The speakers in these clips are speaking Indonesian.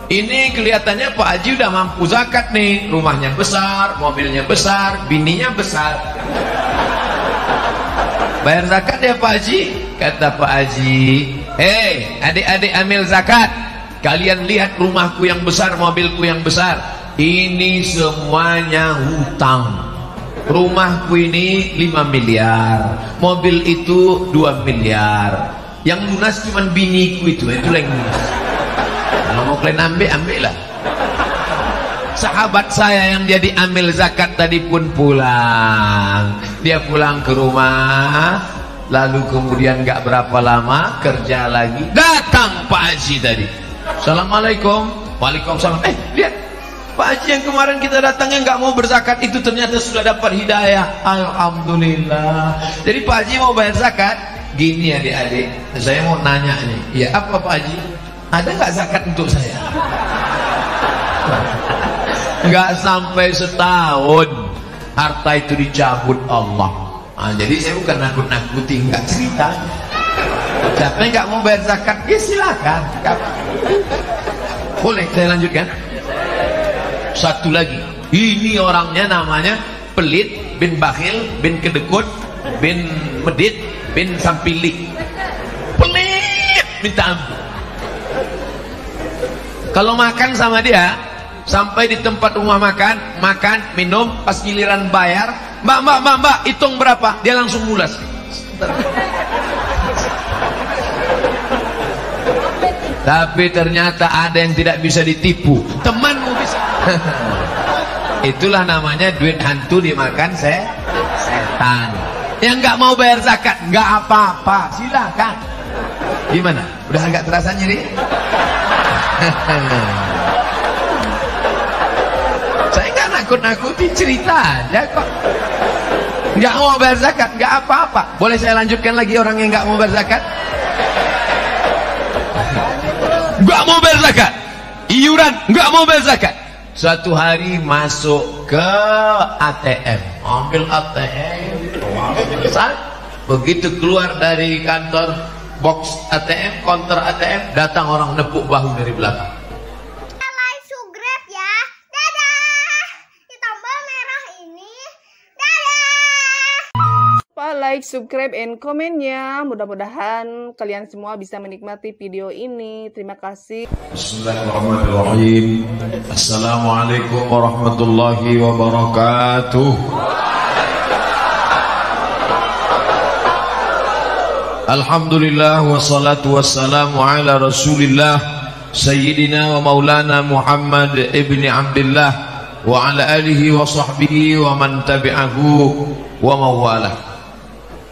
Ini kelihatannya Pak Haji udah mampu zakat nih. Rumahnya besar, mobilnya besar, bininya besar. Bayar zakat ya Pak Haji? Kata Pak Haji, hei adik-adik amil zakat. Kalian lihat rumahku yang besar, mobilku yang besar. Ini semuanya hutang. Rumahku ini 5 miliar, mobil itu 2 miliar. Yang lunas cuma biniku itu yang lunas. Kalau mau kalian ambil lah. Sahabat saya yang jadi amil zakat tadi pun pulang. Dia pulang ke rumah, lalu kemudian gak berapa lama kerja lagi. Datang Pak Haji tadi. Assalamualaikum. Waalaikumsalam. Lihat Pak Haji yang kemarin kita datangnya nggak mau berzakat itu ternyata sudah dapat hidayah. Alhamdulillah. Jadi Pak Haji mau bayar zakat. Gini adik-adik, saya mau nanya nih. Ya apa Pak Haji? Ada nggak zakat untuk saya? Nggak sampai setahun harta itu dicabut Allah. Jadi saya bukan nakut-nakuti, nggak cerita. Siapa yang nggak mau bayar zakat? Ya silakan. Boleh saya lanjutkan? Satu lagi, ini orangnya namanya pelit, bin bakhil, bin kedekut, bin medit, bin sampilik. Pelit, minta ampun. Kalau makan sama dia, sampai di tempat rumah makan, minum, pas giliran bayar, mbak, hitung berapa? Dia langsung mulas. Tapi ternyata ada yang tidak bisa ditipu. Temanmu bisa. Itulah namanya duit hantu dimakan setan. Yang nggak mau bayar zakat nggak apa-apa, silakan. Gimana? Udah agak terasa nyeri? Saya nggak nakut-nakuti, cerita aja kok. Nggak mau bayar zakat nggak apa-apa. Boleh saya lanjutkan lagi orang yang nggak mau bayar zakat? Nggak mau bayar zakat, iuran nggak mau bayar zakat. Suatu hari masuk ke ATM, ambil ATM, begitu keluar dari kantor box ATM, counter ATM, datang orang nepuk bahu dari belakang. Like, subscribe ya, dadah. Di tombol merah ini, dadah. Like, subscribe, and komennya. Mudah-mudahan kalian semua bisa menikmati video ini. Terima kasih. Bismillahirrahmanirrahim. Assalamualaikum warahmatullahi wabarakatuh. Alhamdulillah wassalatu wassalamu ala Rasulillah Sayyidina wa Maulana Muhammad ibni Abdullah wa ala alihi wa sahbihi wa man tabi'ahu wa mawalah.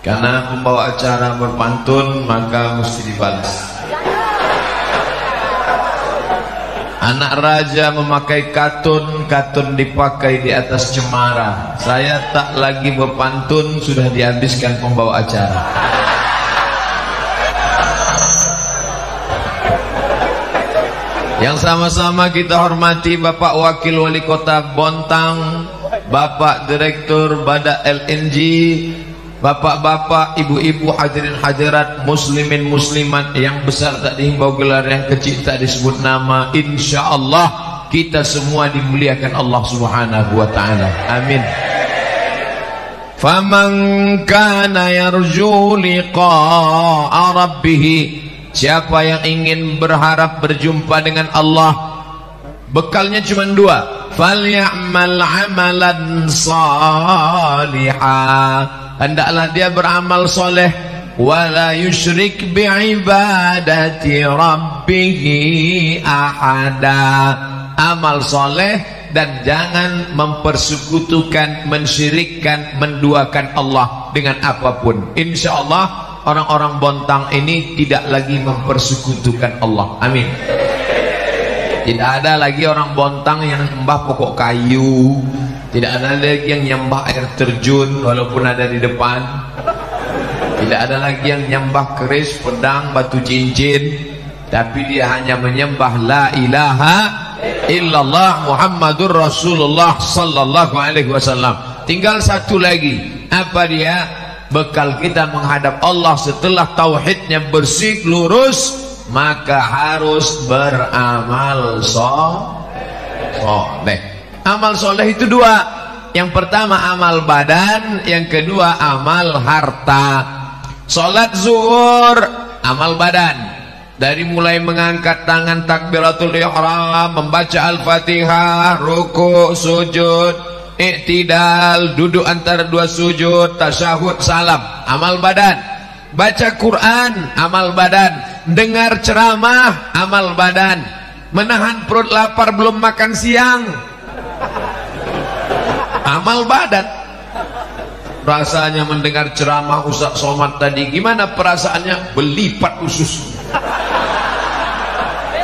Karena pembawa acara berpantun maka mesti dibalas. Anak raja memakai katun, katun dipakai di atas cemara. Saya tak lagi berpantun, sudah dihabiskan pembawa acara. Yang sama-sama kita hormati Bapak Wakil Wali Kota Bontang, Bapak Direktur Badak LNG, bapak-bapak, ibu-ibu, hadirin hadirat, muslimin muslimat, yang besar tak dihimbau gelar, yang kecil tak disebut nama. Insyaallah kita semua dimuliakan Allah Subhanahu wa taala. Amin. Faman kana yarju liqa'a rabbih, siapa yang ingin berharap berjumpa dengan Allah, bekalnya cuma dua. Falyamal amalan salihah, hendaklah dia beramal soleh. Wala yusyrik bi'ibadati rabbih ahada, amal soleh dan jangan mempersekutukan, mensyirikkan, menduakan Allah dengan apapun. InsyaAllah orang-orang Bontang ini tidak lagi mempersekutukan Allah. Amin. Tidak ada lagi orang Bontang yang nyembah pokok kayu, tidak ada lagi yang nyembah air terjun walaupun ada di depan, tidak ada lagi yang nyembah keris, pedang, batu cincin, tapi dia hanya menyembah la ilaha illallah Muhammadur Rasulullah sallallahu alaihi wasallam. Tinggal satu lagi, apa dia? Bekal kita menghadap Allah setelah tauhidnya bersih lurus, maka harus beramal soleh. Amal soleh itu dua. Yang pertama amal badan, yang kedua amal harta. Salat zuhur amal badan, dari mulai mengangkat tangan takbiratul ihram, membaca al-fatihah, ruku, sujud, i'tidal, duduk antara dua sujud, tasyahud, salam, amal badan. Baca Quran amal badan, dengar ceramah amal badan, menahan perut lapar belum makan siang amal badan. Rasanya mendengar ceramah Ustaz Somad tadi, gimana perasaannya? Belipat usus.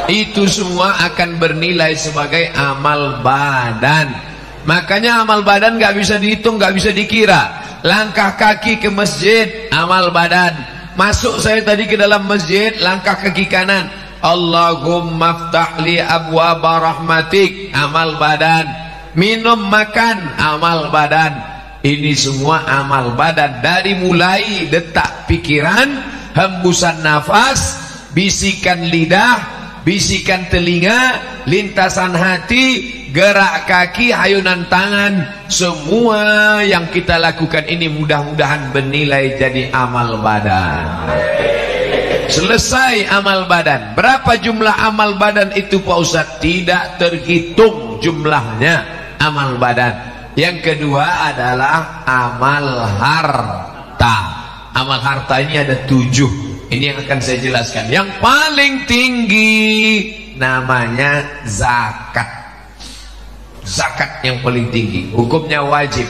Itu semua akan bernilai sebagai amal badan. Makanya amal badan gak bisa dihitung, gak bisa dikira. Langkah kaki ke masjid amal badan. Masuk saya tadi ke dalam masjid, langkah kaki kanan, Allahumma ftahli abwaba rahmatik, amal badan. Minum makan amal badan. Ini semua amal badan, dari mulai detak pikiran, hembusan nafas, bisikan lidah, bisikan telinga, lintasan hati, gerak kaki, ayunan tangan. Semua yang kita lakukan ini mudah-mudahan bernilai jadi amal badan. Selesai amal badan. Berapa jumlah amal badan itu Pak Ustadz? Tidak terhitung jumlahnya amal badan. Yang kedua adalah amal harta. Amal harta ini ada 7. Ini yang akan saya jelaskan. Yang paling tinggi namanya zakat. Zakat yang paling tinggi, hukumnya wajib.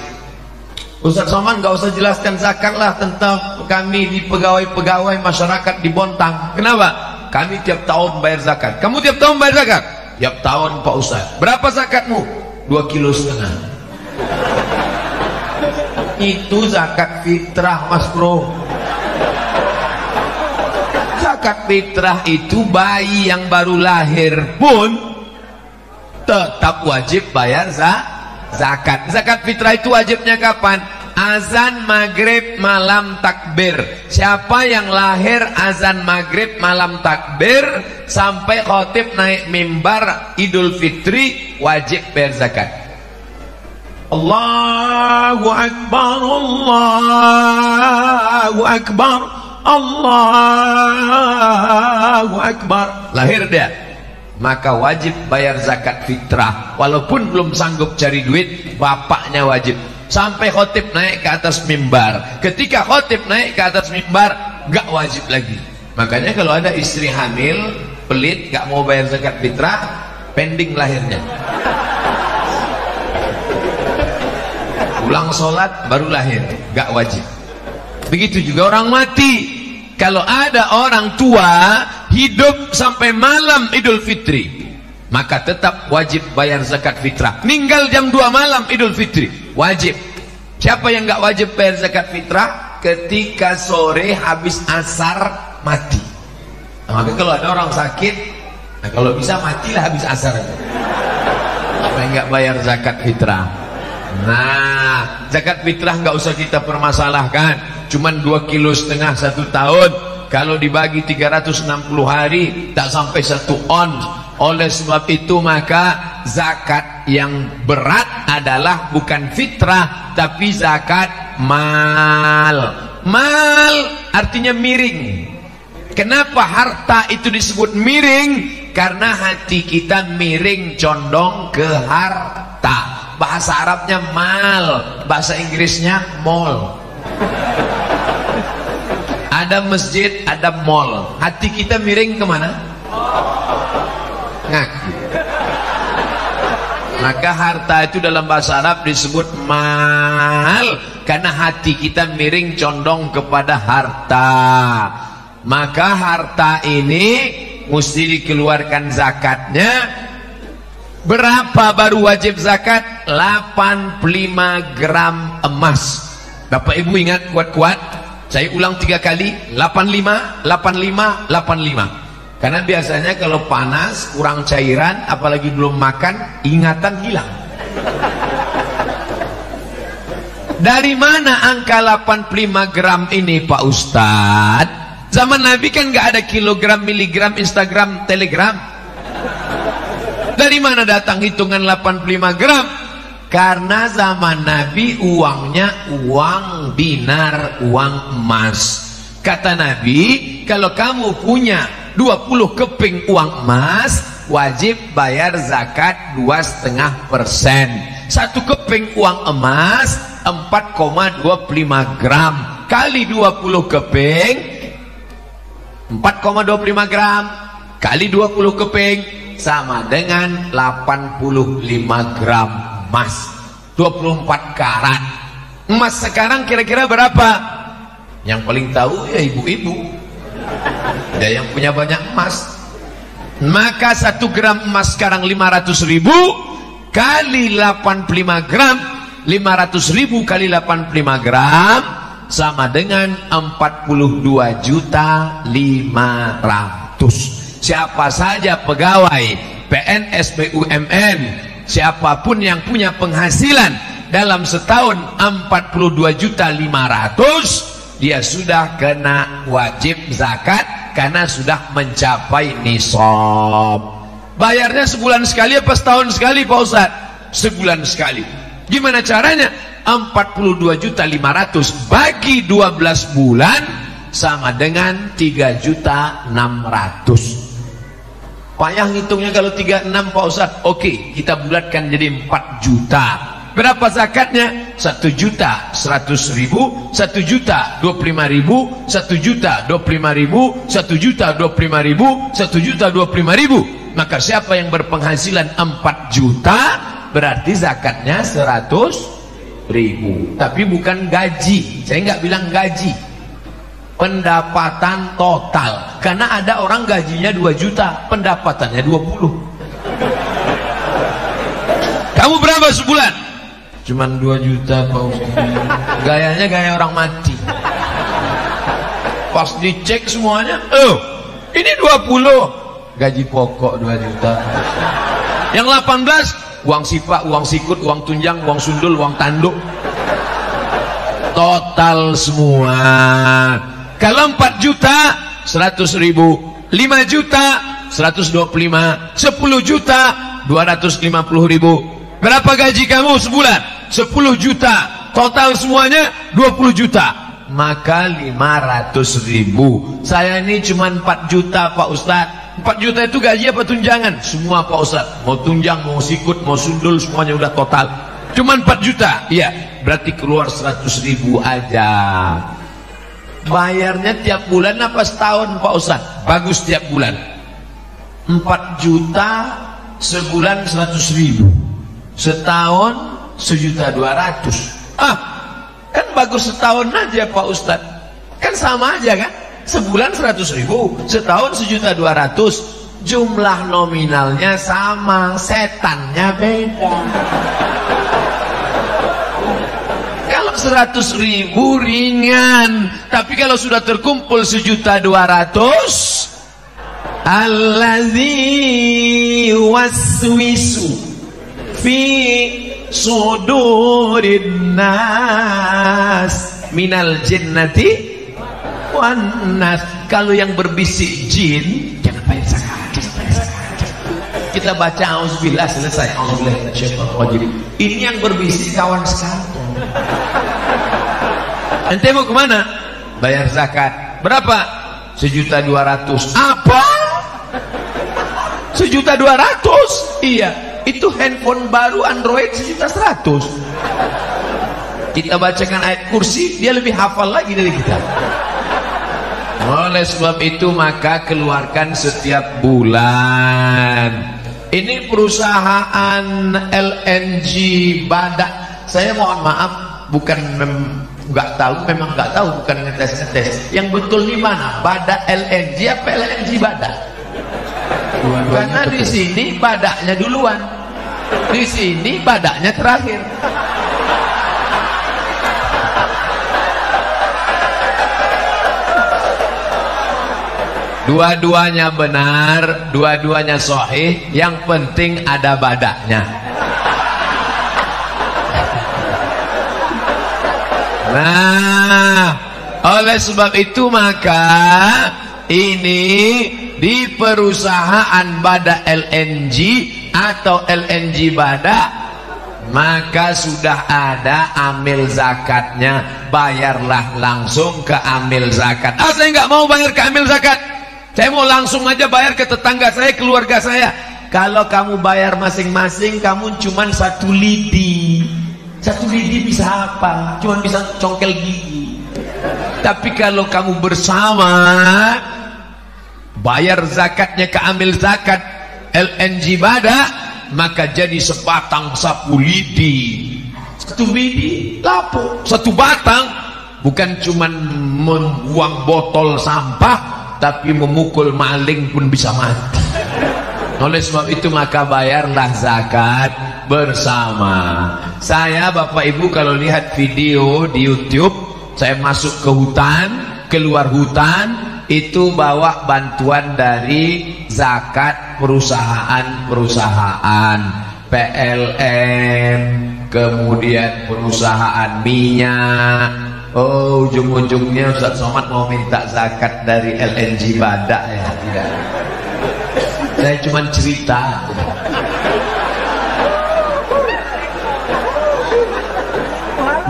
Ustaz Somad gak usah jelaskan zakat lah, tentang kami di pegawai-pegawai masyarakat di Bontang. Kenapa? Kami tiap tahun bayar zakat. Kamu tiap tahun bayar zakat? Tiap tahun Pak Ustaz. Berapa zakatmu? 2,5 kilo. Itu zakat fitrah Mas Bro. Zakat fitrah itu bayi yang baru lahir pun tetap wajib bayar zakat. Zakat fitrah itu wajibnya kapan? Azan maghrib malam takbir. Siapa yang lahir azan maghrib malam takbir sampai khotib naik mimbar Idul Fitri, wajib bayar zakat. Allahu Akbar, Allahu Akbar, Allahu Akbar. Lahir dia, maka wajib bayar zakat fitrah. Walaupun belum sanggup cari duit, bapaknya wajib. Sampai khotib naik ke atas mimbar. Ketika khotib naik ke atas mimbar, gak wajib lagi. Makanya kalau ada istri hamil, pelit, gak mau bayar zakat fitrah, pending lahirnya. Pulang sholat baru lahir, gak wajib. Begitu juga orang mati. Kalau ada orang tua hidup sampai malam Idul Fitri, maka tetap wajib bayar zakat fitrah. Meninggal jam 2 malam Idul Fitri, wajib. Siapa yang gak wajib bayar zakat fitrah? Ketika sore habis asar mati. Nah, maka kalau ada orang sakit, nah kalau bisa matilah habis asar. Siapa yang gak bayar zakat fitrah? Nah, zakat fitrah nggak usah kita permasalahkan. Cuman 2,5 kilo 1 tahun. Kalau dibagi 360 hari tak sampai 1 on. Oleh sebab itu maka zakat yang berat adalah bukan fitrah, tapi zakat mal. Mal artinya miring. Kenapa harta itu disebut miring? Karena hati kita miring condong ke harta. Bahasa Arabnya mal, bahasa Inggrisnya mall. Ada masjid, ada mall. Hati kita miring kemana? Ngaku. Maka harta itu dalam bahasa Arab disebut mal, karena hati kita miring condong kepada harta. Maka harta ini mesti dikeluarkan zakatnya. Berapa baru wajib zakat? 85 gram emas. Bapak Ibu ingat kuat-kuat? Saya ulang 3 kali. 85, 85, 85. Karena biasanya kalau panas, kurang cairan, apalagi belum makan, ingatan hilang. Dari mana angka 85 gram ini Pak Ustadz? Zaman Nabi kan nggak ada kilogram, miligram, Instagram, telegram. Dari mana datang hitungan 85 gram? Karena zaman Nabi uangnya uang dinar, uang emas. Kata Nabi, kalau kamu punya 20 keping uang emas, wajib bayar zakat 2,5%. 1 keping uang emas 4,25 gram kali 20 keping 4,25 gram kali 20 keping sama dengan 85 gram emas, 24 karat. Emas sekarang kira-kira berapa? Yang paling tahu ya ibu-ibu. Ada yang punya banyak emas. Maka 1 gram emas sekarang 500.000 kali 85 gram, 500.000 kali 85 gram sama dengan 42.500.000. Siapa saja pegawai PNS, BUMN, siapapun yang punya penghasilan dalam setahun 42.500.000, dia sudah kena wajib zakat karena sudah mencapai nisab. Bayarnya sebulan sekali apa setahun sekali Pak Ustadz? Sebulan sekali. Gimana caranya? 42.500.000 bagi 12 bulan sama dengan 3.600.000. Payah ngitungnya kalau 36 Pak Ustadz. Oke, kita bulatkan jadi 4 juta. Berapa zakatnya? 1.100.000, 1.025.000, 1.025.000, 1.025.000, 1.025.000. Maka siapa yang berpenghasilan 4 juta berarti zakatnya 100.000. Tapi bukan gaji. Saya nggak bilang gaji, pendapatan total. Karena ada orang gajinya 2 juta, pendapatannya 20. Kamu berapa sebulan? Cuman 2 juta Pak Ustaz. Gayanya gaya orang mati. Pas dicek semuanya, ini 20. Gaji pokok 2 juta. Yang 18 uang sipak, uang sikut, uang tunjang, uang sundul, uang tanduk. Total semua. Kalau 4 juta 100.000, 5 juta 125, 10 juta 250.000. Berapa gaji kamu sebulan? 10 juta. Total semuanya 20 juta. Maka 500.000. Saya ini cuma 4 juta Pak Ustadz. 4 juta itu gaji apa tunjangan? Semua Pak Ustadz. Mau tunjang, mau sikut, mau sundul, semuanya udah total. Cuma 4 juta. Iya, berarti keluar 100.000 aja. Bayarnya tiap bulan apa setahun Pak Ustadz? Bagus tiap bulan. 4 juta sebulan 100.000. Setahun 1.200.000. Kan bagus setahun aja Pak Ustadz. Kan sama aja kan? Sebulan 100.000, setahun 1.200.000. Jumlah nominalnya sama, setannya beda. Kalau 100.000 ringan, tapi kalau sudah terkumpul 1.200.000, allazi waswisu fi sudurin nas minal jinnati wan nas. Kalau yang berbisik jin, jangan bayar zakat. Kita baca auzubillah selesai. Auzubillah minasyaitonir rajim. Ini yang berbisik kawan sekalian. Ente mau kemana? Bayar zakat. Berapa? 1.200.000. Apa? 1.200.000? Iya. Itu handphone baru Android 1.100.000. Kita bacakan ayat kursi, dia lebih hafal lagi dari kita. Oleh sebab itu maka keluarkan setiap bulan. Ini perusahaan LNG Badak. Saya mohon maaf, bukan nggak tahu, memang nggak tahu, bukan ngetes. Yang betul di mana? Badak LNG apa LNG Badak? Karena di sini badaknya duluan, di sini badaknya terakhir. Dua-duanya benar, dua-duanya sahih. Yang penting ada badaknya. Nah, Oleh sebab itu maka ini di perusahaan Bada LNG atau LNG Bada, maka sudah ada amil zakatnya. Bayarlah langsung ke amil zakat. Saya nggak mau bayar ke amil zakat, saya mau langsung aja bayar ke tetangga saya, keluarga saya. Kalau kamu bayar masing-masing, kamu cuman 1 lidi. 1 lidi bisa apa? Cuman bisa congkel gigi. Tapi kalau kamu bersama bayar zakatnya ke amil zakat LNG Bada, maka jadi sebatang 1 lidi. 1 lidi lapo, 1 batang. Bukan cuman membuang botol sampah, tapi memukul maling pun bisa mati. Oleh sebab itu maka bayarlah zakat bersama. Saya Bapak Ibu kalau lihat video di YouTube, saya masuk ke hutan, keluar hutan, itu bawa bantuan dari zakat perusahaan-perusahaan, PLN, kemudian perusahaan minyak. Oh, ujung-ujungnya Ustaz Somad mau minta zakat dari LNG Bada ya? Tidak. Saya cuma cerita.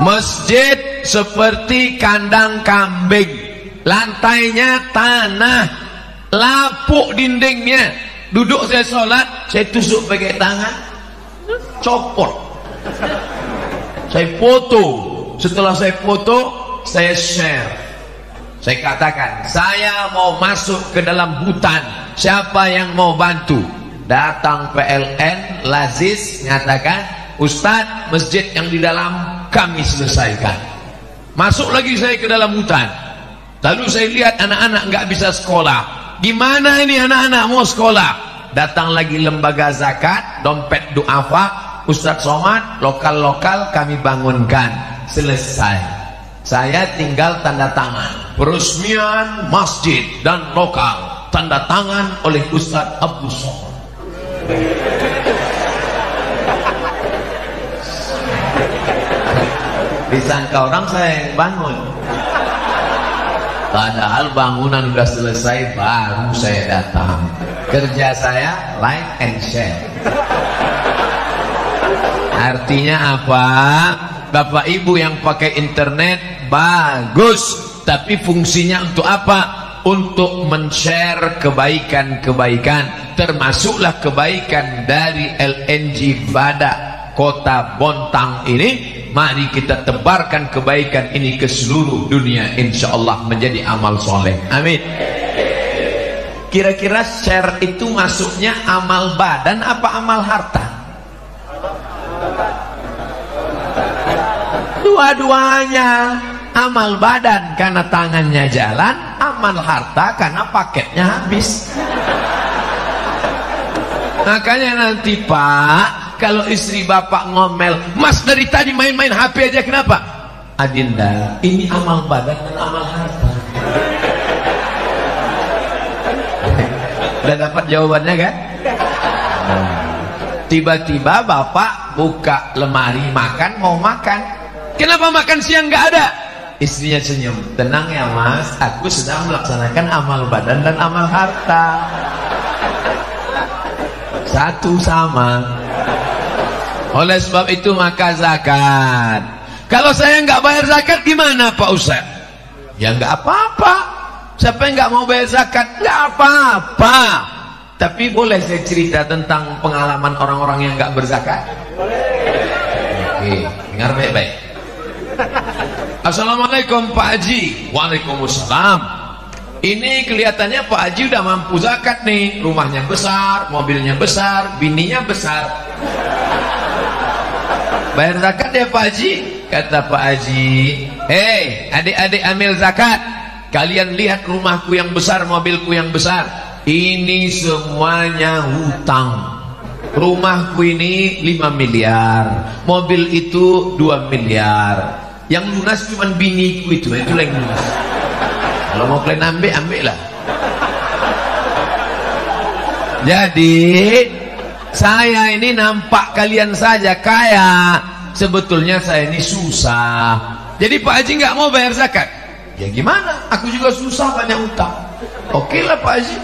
Masjid seperti kandang kambing, lantainya tanah, lapuk dindingnya. Duduk saya sholat, saya tusuk pakai tangan, copot. Saya foto. Setelah saya foto, saya share. Saya katakan, saya mau masuk ke dalam hutan, siapa yang mau bantu? Datang PLN, Lazis, nyatakan, Ustadz, masjid yang di dalam kami selesaikan. Masuk lagi saya ke dalam hutan. Lalu saya lihat anak-anak nggak bisa sekolah. Gimana ini anak-anak mau sekolah? Datang lagi lembaga zakat, dompet duafa, Ustadz Somad, lokal-lokal kami bangunkan. Selesai. Saya tinggal tanda tangan peresmian masjid dan lokal, tanda tangan oleh Ustadz Abu Somad. Disangka orang saya yang bangun, padahal bangunan sudah selesai baru saya datang. Kerja saya like and share. Artinya apa? Bapak Ibu yang pakai internet bagus, tapi fungsinya untuk apa? Untuk men-share kebaikan-kebaikan, termasuklah kebaikan dari LNG Bada Kota Bontang ini. Mari kita tebarkan kebaikan ini ke seluruh dunia, insya Allah menjadi amal soleh. Amin. Kira-kira share itu masuknya amal badan apa amal harta? Dua-duanya. Amal badan karena tangannya jalan, amal harta karena paketnya habis. Makanya nanti Pak, kalau istri Bapak ngomel, Mas dari tadi main-main HP aja, kenapa? Adinda, ini amal badan dan amal harta. Udah dapat jawabannya kan? Tiba-tiba Bapak buka lemari makan, mau makan. Kenapa makan siang nggak ada? Istrinya senyum. Tenang ya Mas, aku sedang melaksanakan amal badan dan amal harta. Satu sama. Oleh sebab itu maka zakat. Kalau saya nggak bayar zakat gimana Pak Ustaz? Ya nggak apa-apa. Siapa yang nggak mau bayar zakat? Nggak apa-apa. Tapi boleh saya cerita tentang pengalaman orang-orang yang nggak berzakat? Oke, dengar baik-baik. Assalamualaikum Pak Haji. Waalaikumsalam. Ini kelihatannya Pak Haji udah mampu zakat nih. Rumahnya besar, mobilnya besar, bininya besar. Bayar zakat ya Pak Haji? Kata Pak Haji, hei adik-adik amil zakat, kalian lihat rumahku yang besar, mobilku yang besar. Ini semuanya hutang. Rumahku ini 5 miliar, mobil itu 2 miliar. Yang lunas cuma biniku itu yang lunas. Kalau mau kalian ambil lah. Jadi saya ini nampak kalian saja kaya, sebetulnya saya ini susah. Jadi Pak Haji nggak mau bayar zakat. Ya gimana? Aku juga susah, banyak utang. Oke lah Pak Haji.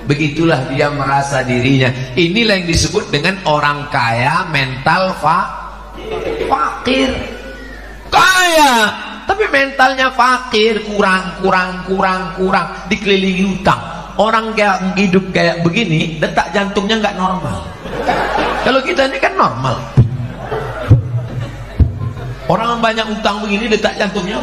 Begitulah dia merasa dirinya. Inilah yang disebut dengan orang kaya mental fakir. Kaya tapi mentalnya fakir, kurang, dikelilingi utang. Orang kayak hidup kayak begini, detak jantungnya nggak normal. Kalau kita ini kan normal. Orang yang banyak utang begini, detak jantungnya.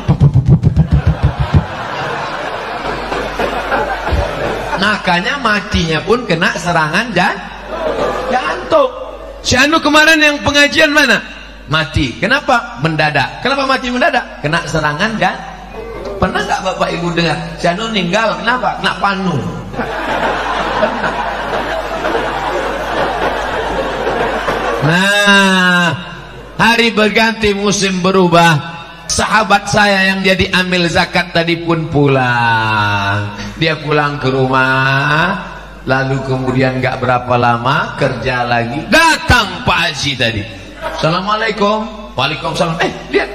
Makanya matinya pun kena serangan jantung. Si Anu kemarin yang pengajian mana? Mati. Kenapa? Mendadak. Kenapa mati mendadak? Kena serangan Pernah nggak Bapak Ibu dengar? Si Anu meninggal. Kenapa? Kena panu. Nah, hari berganti, musim berubah. Sahabat saya yang jadi amil zakat tadi pun pulang. Dia pulang ke rumah, lalu kemudian gak berapa lama kerja lagi. Datang Pak Haji tadi. Assalamualaikum. Waalaikumsalam. Lihat,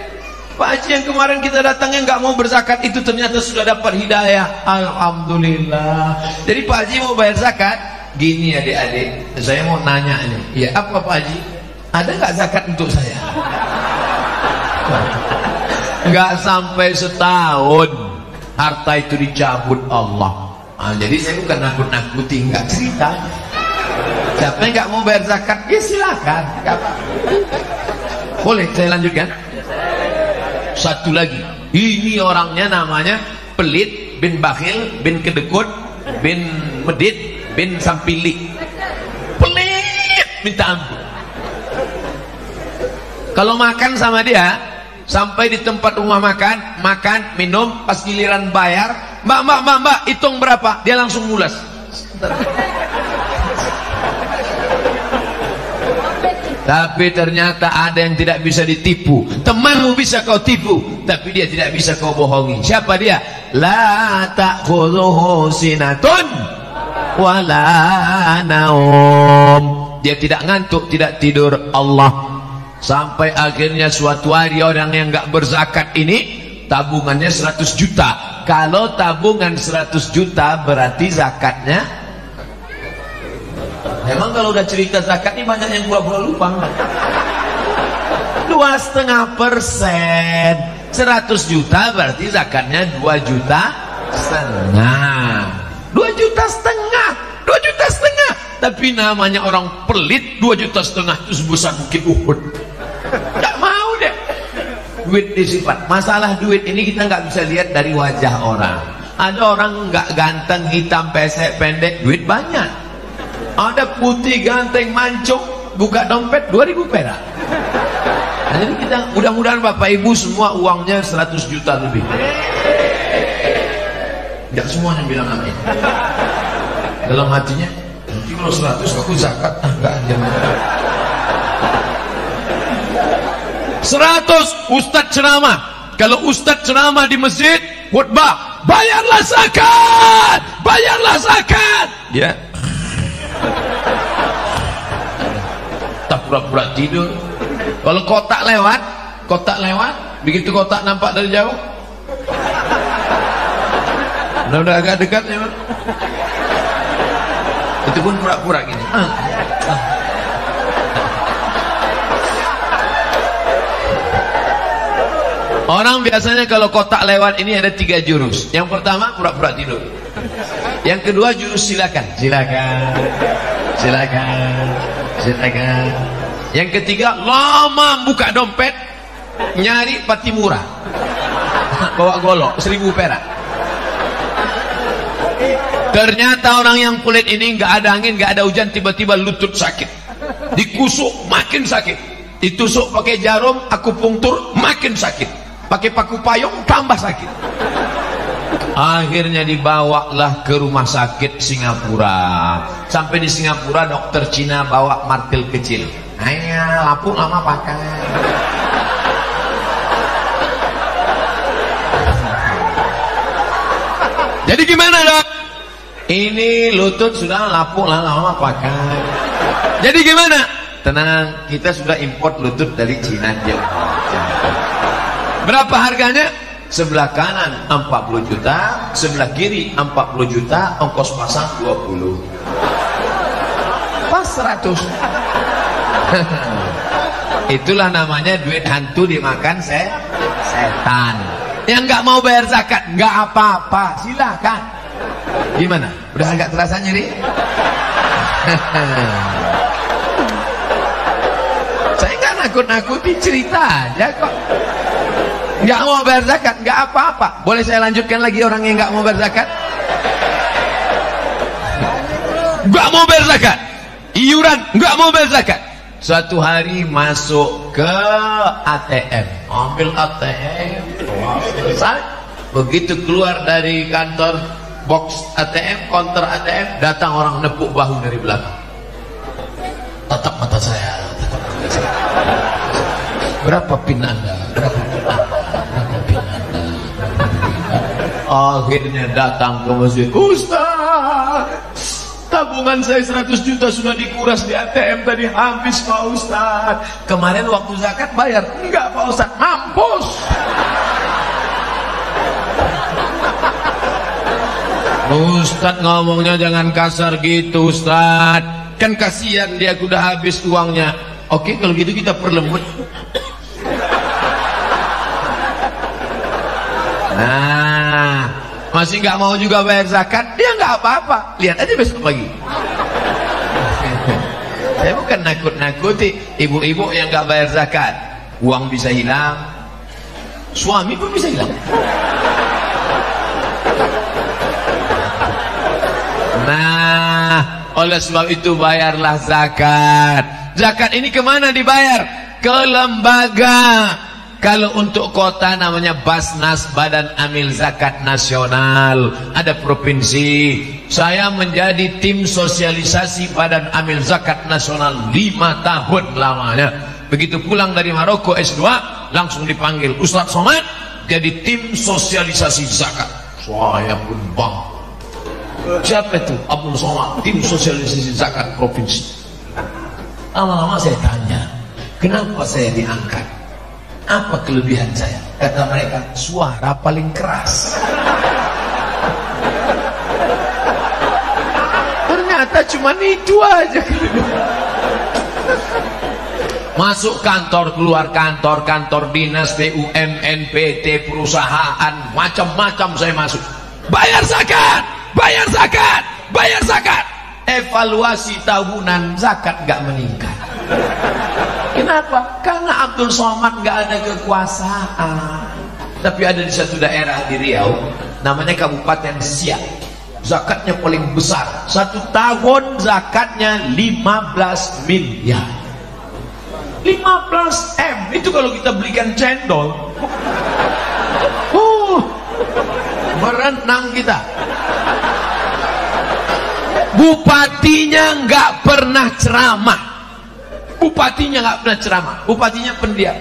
Pak Haji yang kemarin kita datangnya gak mau berzakat itu ternyata sudah dapat hidayah. Alhamdulillah. Jadi Pak Haji mau bayar zakat. Gini adik-adik, saya mau nanya nih. Ya apa Pak Haji? Ada gak zakat untuk saya? Nggak sampai setahun harta itu dicabut Allah. Jadi saya bukan nakut-nakuti, nggak cerita. Siapa yang nggak mau bayar zakat, ya silakan. Boleh saya lanjutkan? Satu lagi, ini orangnya namanya pelit, bin bakhil, bin kedekut, bin medit, bin sampili. Pelit, minta ampun. Kalau makan sama dia, sampai di tempat rumah makan, minum, pas giliran bayar, mbak, hitung berapa? Dia langsung mulas. Tapi ternyata ada yang tidak bisa ditipu. Temanmu bisa kau tipu, tapi dia tidak bisa kau bohongi. Siapa dia? La ta'khudhuhu sinatun wala naum. Dia tidak ngantuk, tidak tidur. Allah. Sampai akhirnya suatu hari orang yang nggak berzakat ini tabungannya 100 juta. Kalau tabungan 100 juta berarti zakatnya. Memang kalau udah cerita zakat ini banyak yang pura-pura lupa. 2,5%. 100 juta berarti zakatnya 2,5 juta. 2,5 juta. 2,5 juta. Tapi namanya orang pelit, 2,5 juta itu sebesar bukit Uhud. Gak mau deh. Duit disifat. Masalah duit ini kita nggak bisa lihat dari wajah orang. Ada orang nggak ganteng, hitam, pesek, pendek, duit banyak. Ada putih, ganteng, mancung, buka dompet 2.000 perak. Nah, jadi kita mudah-mudahan Bapak Ibu semua uangnya 100 juta lebih. Tidak semuanya bilang amin. Dalam hatinya, nanti kalau 100 aku zakat, enggak aja. 100 Ustadz ceramah. Kalau Ustadz ceramah di masjid, khutbah, bayarlah zakat, ya. Tak pura-pura tidur. Kalau kotak lewat, begitu kotak nampak dari jauh, udah agak dekat ya, itu pun pura-pura gini. Orang biasanya kalau kotak lewat ini ada 3 jurus. Yang pertama pura-pura tidur. Yang kedua jurus silakan. Yang ketiga lama buka dompet, nyari pati murah, bawa golok 1.000 perak. Ternyata orang yang kulit ini nggak ada angin, nggak ada hujan, tiba-tiba lutut sakit, dikusuk makin sakit, ditusuk pakai jarum akupunktur makin sakit, pakai paku payung tambah sakit. Akhirnya dibawalah ke rumah sakit Singapura. Sampai di Singapura dokter Cina bawa martil kecil. Ayo lapuk lama pakai. Jadi gimana dok? Ini lutut sudah lapuk lama pakai. Jadi gimana? Tenang, kita sudah import lutut dari Cina. Berapa harganya? sebelah kanan 40 juta, sebelah kiri 40 juta, ongkos pasang 20. Pas 100. Itulah namanya duit hantu dimakan setan. Yang nggak mau bayar zakat nggak apa-apa, silakan. Gimana? Udah agak terasa nyeri? Saya nggak nakut-nakuti, cerita aja kok. Nggak mau bayar zakat nggak apa-apa. Boleh saya lanjutkan lagi orang yang nggak mau bayar zakat? Nggak mau bayar zakat, iuran nggak mau bayar zakat. Suatu hari masuk ke ATM, ambil ATM, selesai. Begitu keluar dari kantor box ATM, counter ATM, datang orang nepuk bahu dari belakang. Tatap mata saya, tatap mata saya. Berapa pin Anda? Berapa pin Anda? Berapa pin Anda? Akhirnya datang ke masjid. Ustaz, tabungan saya 100 juta sudah dikuras di ATM tadi, habis Pak Ustaz. Kemarin waktu zakat bayar. Enggak Pak Ustaz, mampus. Ustaz ngomongnya jangan kasar gitu Ustaz. Kan kasihan dia udah habis uangnya. Oke kalau gitu kita perlembut. Nah, masih nggak mau juga bayar zakat, dia nggak apa-apa. Lihat aja besok pagi. Saya bukan nakut-nakuti ibu-ibu yang nggak bayar zakat. Uang bisa hilang, suami pun bisa hilang. Nah, oleh sebab itu bayarlah zakat. Zakat ini kemana dibayar? Ke lembaga. Kalau untuk kota namanya Basnas, Badan Amil Zakat Nasional. Ada provinsi. Saya menjadi tim sosialisasi Badan Amil Zakat Nasional 5 tahun lamanya. Begitu pulang dari Maroko S2, langsung dipanggil Ustaz Somad jadi tim sosialisasi zakat. Saya pun bang. Siapa itu? Abdul Somad, tim sosialisasi zakat provinsi. Lama-lama saya tanya, kenapa saya diangkat? Apa kelebihan saya? Kata mereka, suara paling keras. Ternyata cuma itu aja kelebihan. Masuk kantor, keluar kantor, kantor dinas, BUMN, PT, perusahaan, macam-macam saya masuk. Bayar zakat, bayar zakat, bayar zakat. Evaluasi tahunan zakat gak meningkat. Kenapa? Karena Abdul Somad nggak ada kekuasaan. Tapi ada di satu daerah di Riau, namanya Kabupaten Siak. Zakatnya paling besar. 1 tahun zakatnya 15 miliar. 15 M. Itu kalau kita belikan cendol. Berenang kita. Bupatinya nggak pernah ceramah. Bupatinya nggak pernah ceramah, bupatinya pendiam.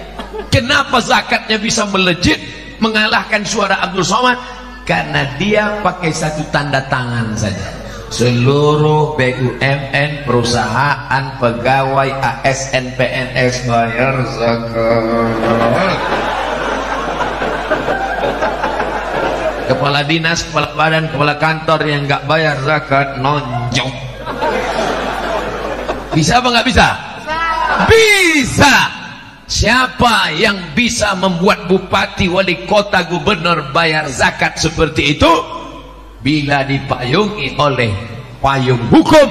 Kenapa zakatnya bisa melejit mengalahkan suara Abdul Somad? Karena dia pakai satu tanda tangan saja. Seluruh BUMN, perusahaan, pegawai, ASN, PNS bayar zakat. Kepala dinas, kepala badan, kepala kantor yang nggak bayar zakat nonjok. Bisa apa nggak bisa? Bisa. Siapa yang bisa membuat bupati, wali kota, gubernur bayar zakat seperti itu? Bila dipayungi oleh payung hukum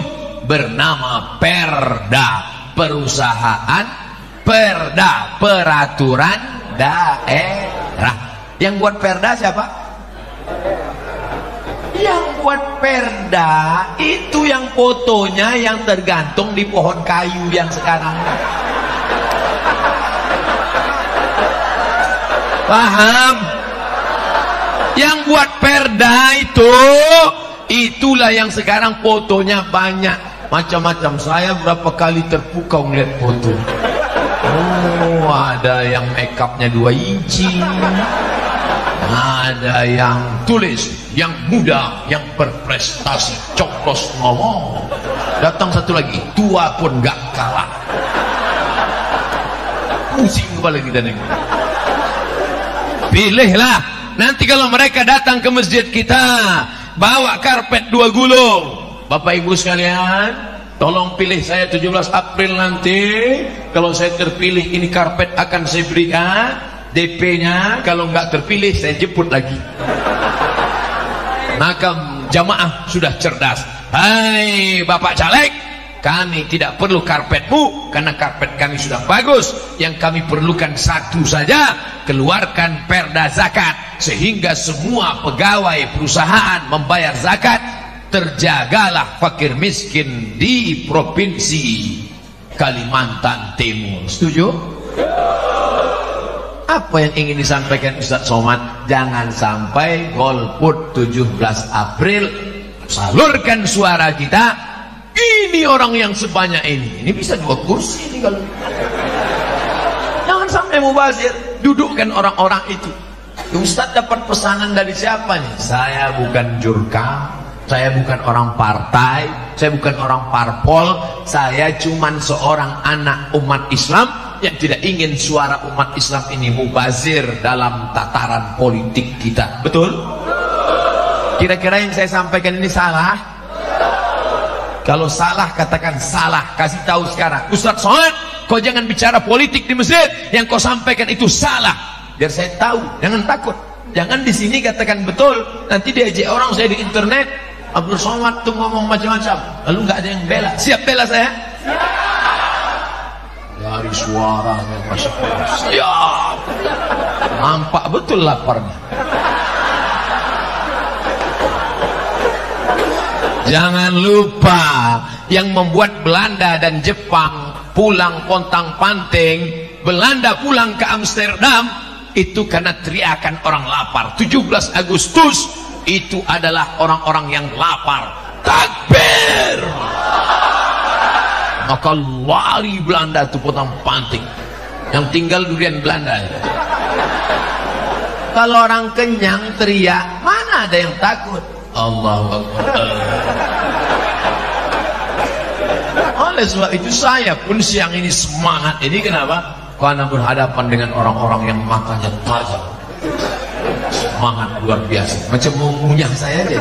bernama Perda, perusahaan, Perda, peraturan daerah. Yang buat Perda siapa? Yang buat Perda itu yang fotonya yang tergantung di pohon kayu yang sekarang. Paham? Yang buat Perda itu, itulah yang sekarang fotonya banyak macam-macam. Saya berapa kali terpukau melihat foto. Oh, ada yang make upnya 2 inci, ada yang tulis, yang muda, yang berprestasi, coblos ngomong. Datang satu lagi, tua pun gak kalah. Pusing kepala kita nih. Pilihlah. Nanti kalau mereka datang ke masjid kita, bawa karpet 2 gulung. Bapak Ibu sekalian, tolong pilih saya 17 April nanti. Kalau saya terpilih, ini karpet akan saya berikan DP-nya. Kalau nggak terpilih, saya jemput lagi. Maka jamaah sudah cerdas. Hai Bapak Caleg, kami tidak perlu karpetmu, karena karpet kami sudah bagus. Yang kami perlukan satu saja, keluarkan perda zakat, sehingga semua pegawai perusahaan membayar zakat. Terjagalah fakir miskin di provinsi Kalimantan Timur. Setuju? Apa yang ingin disampaikan Ustaz Somad? Jangan sampai golput 17 April, salurkan suara kita. Ini orang yang sebanyak ini bisa 2 kursi ini kalau. Jangan sampai mubazir. Dudukkan orang-orang itu. Ustaz dapat pesanan dari siapa nih? Saya bukan jurkam, saya bukan orang partai, saya bukan orang parpol, saya cuman seorang anak umat Islam yang tidak ingin suara umat Islam ini mubazir dalam tataran politik kita. Betul? Kira-kira yang saya sampaikan ini salah? Kalau salah, katakan salah. Kasih tahu sekarang, Ustaz Somad, kau jangan bicara politik di masjid. Yang kau sampaikan itu salah. Biar saya tahu, jangan takut. Jangan di sini katakan betul. Nanti diajak orang saya di internet, Abdul Somad tuh ngomong macam-macam, lalu nggak ada yang bela. Siap bela saya? Dari suaranya masuk. Siap. Nampak betul laparnya. Jangan lupa, yang membuat Belanda dan Jepang pulang pontang-panting, Belanda pulang ke Amsterdam, itu karena teriakan orang lapar. 17 Agustus itu adalah orang-orang yang lapar. Takbir! Maka lari Belanda itu pontang-panting. Yang tinggal durian Belanda. Kalau orang kenyang teriak, mana ada yang takut? Allahu Akbar. Oleh sebab itu saya pun siang ini semangat. Ini kenapa? Karena berhadapan dengan orang-orang yang matanya tajam. Semangat luar biasa. Macam mau ngunyah saya aja.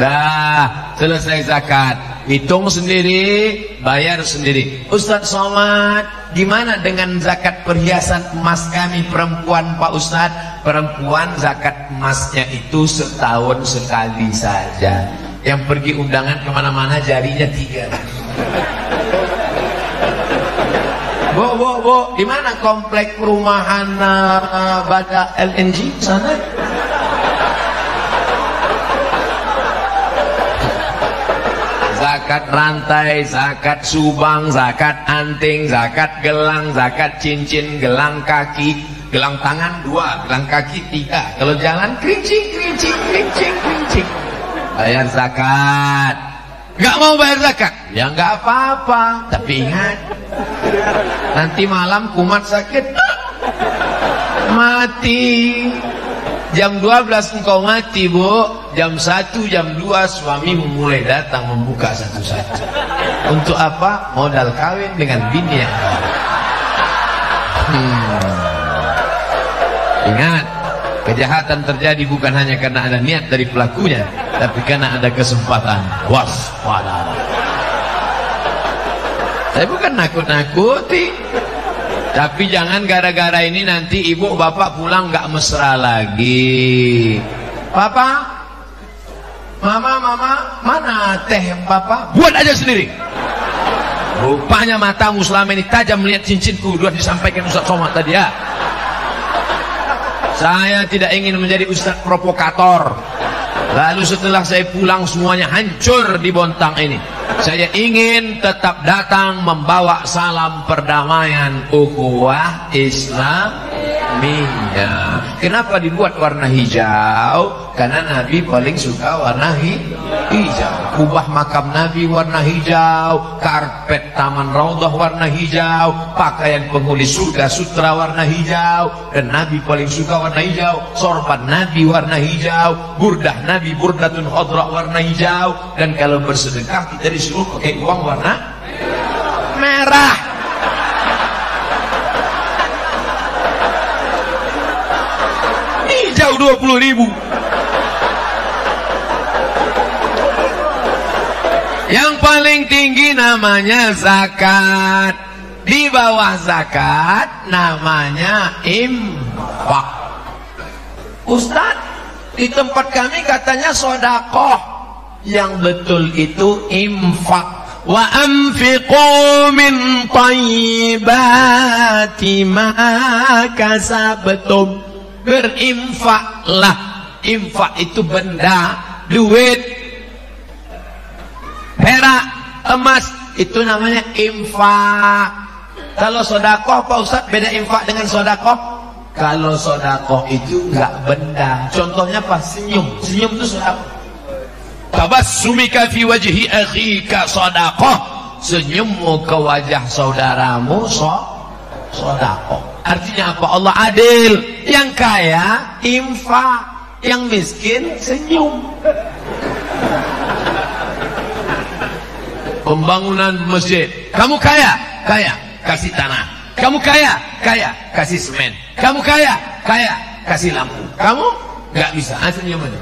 Dah, selesai zakat. Hitung sendiri, bayar sendiri. Ustaz Somad, gimana dengan zakat perhiasan emas kami perempuan Pak Ustaz? Perempuan zakat emasnya itu setahun sekali saja. Yang pergi undangan kemana-mana jarinya 3. Bu, di mana komplek perumahan Bada LNG sana? Zakat rantai, zakat subang, zakat anting, zakat gelang, zakat cincin, gelang kaki, gelang tangan 2, gelang kaki 3. Kalau jalan kerincing. Bayar zakat. Gak mau bayar zakat? Ya gak apa-apa. Tapi ingat, nanti malam kumat sakit, mati. Jam 12 engkau mati, Bu. Jam 1, jam 2 suamimu mulai datang membuka satu-satu. Untuk apa? Modal kawin dengan bini yang baru. Ingat, kejahatan terjadi bukan hanya karena ada niat dari pelakunya, tapi karena ada kesempatan. Waspada. Saya bukan nakut-nakuti, tapi jangan gara-gara ini nanti ibu bapak pulang gak mesra lagi. Papa, mama, mana teh papa? Buat aja sendiri. Rupanya matamu selama ini tajam melihat cincinku. Dua disampaikan Ustaz Somad tadi ya. Saya tidak ingin menjadi ustaz provokator, lalu setelah saya pulang semuanya hancur di Bontang ini. Saya ingin tetap datang membawa salam perdamaian ukhuwah Islamiyah. Kenapa dibuat warna hijau? Karena Nabi paling suka warna hijau. Kubah makam Nabi warna hijau, karpet taman Raudhah warna hijau, pakaian penghuni surga sutra warna hijau, dan Nabi paling suka warna hijau. Sorban Nabi warna hijau, burdah Nabi burdatun khadra warna hijau, dan kalau bersedekah kita disuruh pakai uang warna merah. jauh 20.000. Yang paling tinggi namanya zakat. Di bawah zakat namanya infak. Ustaz, di tempat kami katanya sedekah. Yang betul itu infak. Wa anfiqu min thayyibati ma kasabtum. Berinfaklah. Infak itu benda, duit, perak, emas, itu namanya infak. Kalau sedekah Pak Ustaz, beda infak dengan sedekah. Kalau sedekah itu enggak benda. Contohnya apa? Senyum. Senyum itu sedekah. Tabassumika fi wajhi akhika sedekah. Senyummu ke wajah saudaramu sedekah. Artinya apa? Allah adil. Yang kaya infak, yang miskin senyum. Pembangunan masjid, kamu kaya, kaya, kasih tanah. Kamu kaya, kaya, kasih semen. Kamu kaya, kaya, kasih lampu. Kamu nggak bisa, senyum aja.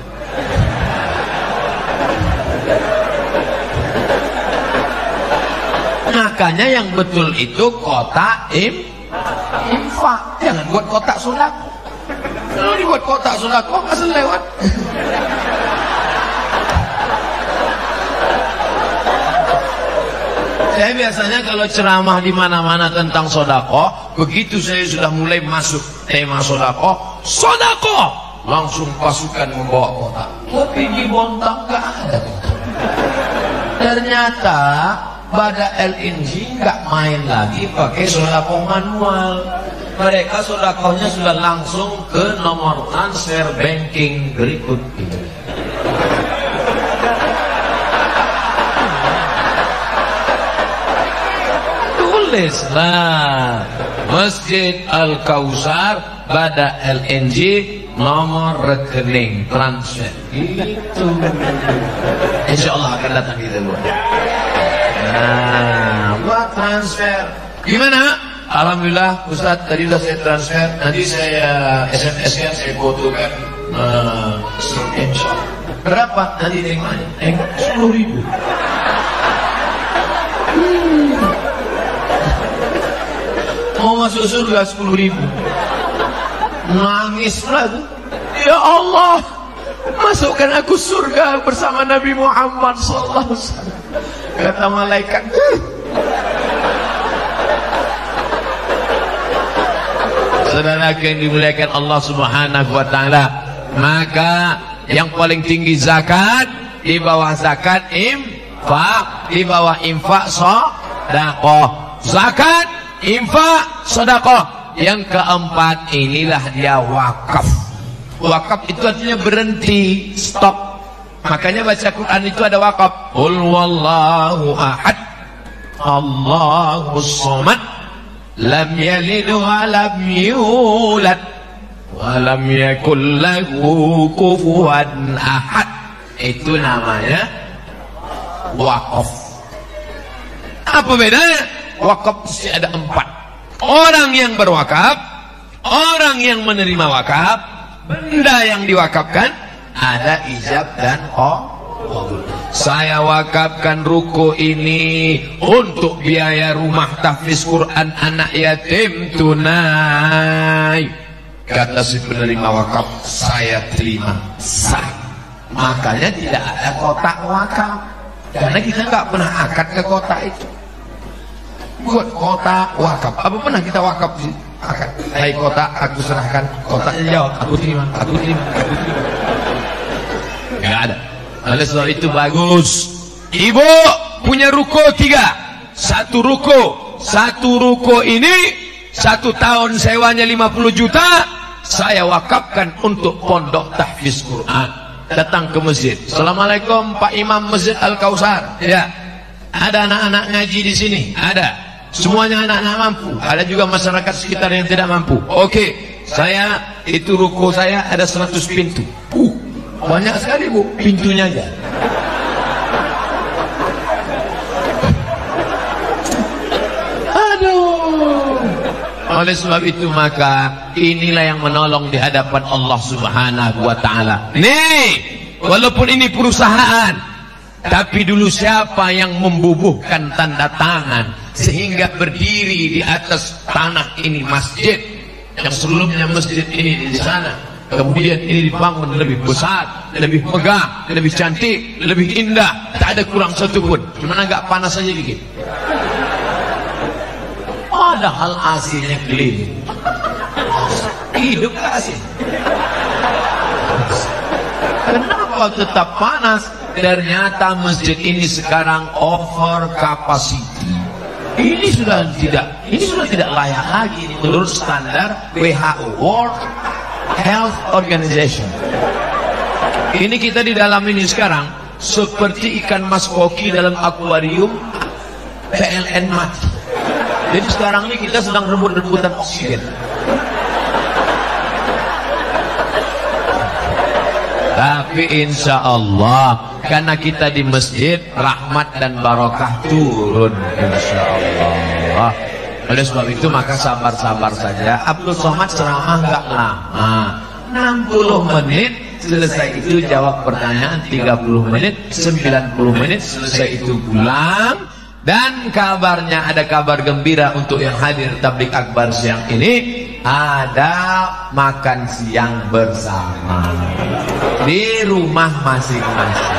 Makanya yang betul itu kotak infak. Jangan buat kotak sedekah. Kalau dibuat kotak sedekah asal lewat. Saya biasanya kalau ceramah di mana-mana tentang sedekah, begitu saya sudah mulai masuk tema sedekah, langsung pasukan membawa kotak. Tapi di Bontang nggak ada kotak. Ternyata pada LNG nggak main lagi pakai sedekah manual. Mereka sedekahnya sudah langsung ke nomor transfer banking berikut ini. Tulislah Masjid Al-Kausar pada LNG nomor rekening transfer. Itu insya Allah akan datang kita buat. Nah, buat transfer. Gimana? Alhamdulillah Ustaz, tadi sudah saya transfer. Nanti saya SMS-kan, saya fotokan screenshot. Berapa? Nanti terimanya 10.000. Mau masuk surga 10.000. Nangis lagi. Ya Allah, masukkan aku surga bersama Nabi Muhammad sallallahu alaihi wasallam. Kata malaikat, saudara yang dimuliakan Allah Subhanahu wa taala, maka yang paling tinggi zakat, di bawah zakat infak, di bawah infak sedekah. Zakat, infak, sedekah. Yang keempat inilah dia wakaf. Wakaf itu artinya berhenti, stop. Makanya baca Quran itu ada wakaf. Qul wallahu ahad, Allahus samad, lam yalid wa lam yulad wa lam yakul lahu kufuwan ahad. Itu namanya wakaf. Apa bedanya? Wakaf mesti ada 4. Orang yang berwakaf, orang yang menerima wakaf, benda yang diwakafkan, ada ijab dan qabul. Saya wakafkan ruko ini untuk biaya rumah tahfiz Quran anak yatim tunai. Kata si penerima wakaf, saya terima sah. Makanya tidak ada kotak wakaf, karena kita nggak pernah akad ke kotak itu. Buat kotak wakaf, apa pernah kita wakaf sih? Akad. Hai kotak, aku serahkan. Kotaknya jawab, aku terima, aku terima, aku terima. Nggak ada. Oleh sebab itu bagus. Ibu punya ruko 3. Satu ruko ini 1 tahun sewanya 50 juta. Saya wakafkan untuk pondok tahfiz Quran. Datang ke masjid. Assalamualaikum Pak Imam Masjid Al-Kausar. Ya. Ada anak-anak ngaji di sini? Ada. Semuanya anak-anak mampu. Ada juga masyarakat sekitar yang tidak mampu. Oke, saya itu ruko saya ada 100 pintu. Banyak sekali Bu, pintunya aja. Aduh. Oleh sebab itu maka inilah yang menolong di hadapan Allah Subhanahu wa taala. Nih, walaupun ini perusahaan, tapi dulu siapa yang membubuhkan tanda tangan sehingga berdiri di atas tanah ini masjid, yang sebelumnya masjid ini di sana, kemudian ini dibangun lebih besar, lebih megah, lebih cantik, lebih indah, tak ada kurang satu pun, cuma agak panas saja dikit. Padahal aslinya clean, hidup asli. Kenapa tetap panas? Ternyata masjid ini sekarang over capacity. Ini sudah tidak layak lagi menurut standar WHO, World Health Organization. Ini kita di dalam ini sekarang seperti ikan mas koki dalam akuarium PLN mati. Jadi sekarang ini kita sedang rebut-rebutan oksigen. Tapi insya Allah karena kita di masjid, rahmat dan barokah turun insya Allah. Oleh sebab itu maka sabar-sabar saja. Abdul Somad ceramah nggak lama, 60 menit selesai itu jawab pertanyaan, 30 menit, 90 menit selesai itu pulang. Dan kabarnya, ada kabar gembira untuk yang hadir tablik akbar siang ini, ada makan siang bersama di rumah masing-masing.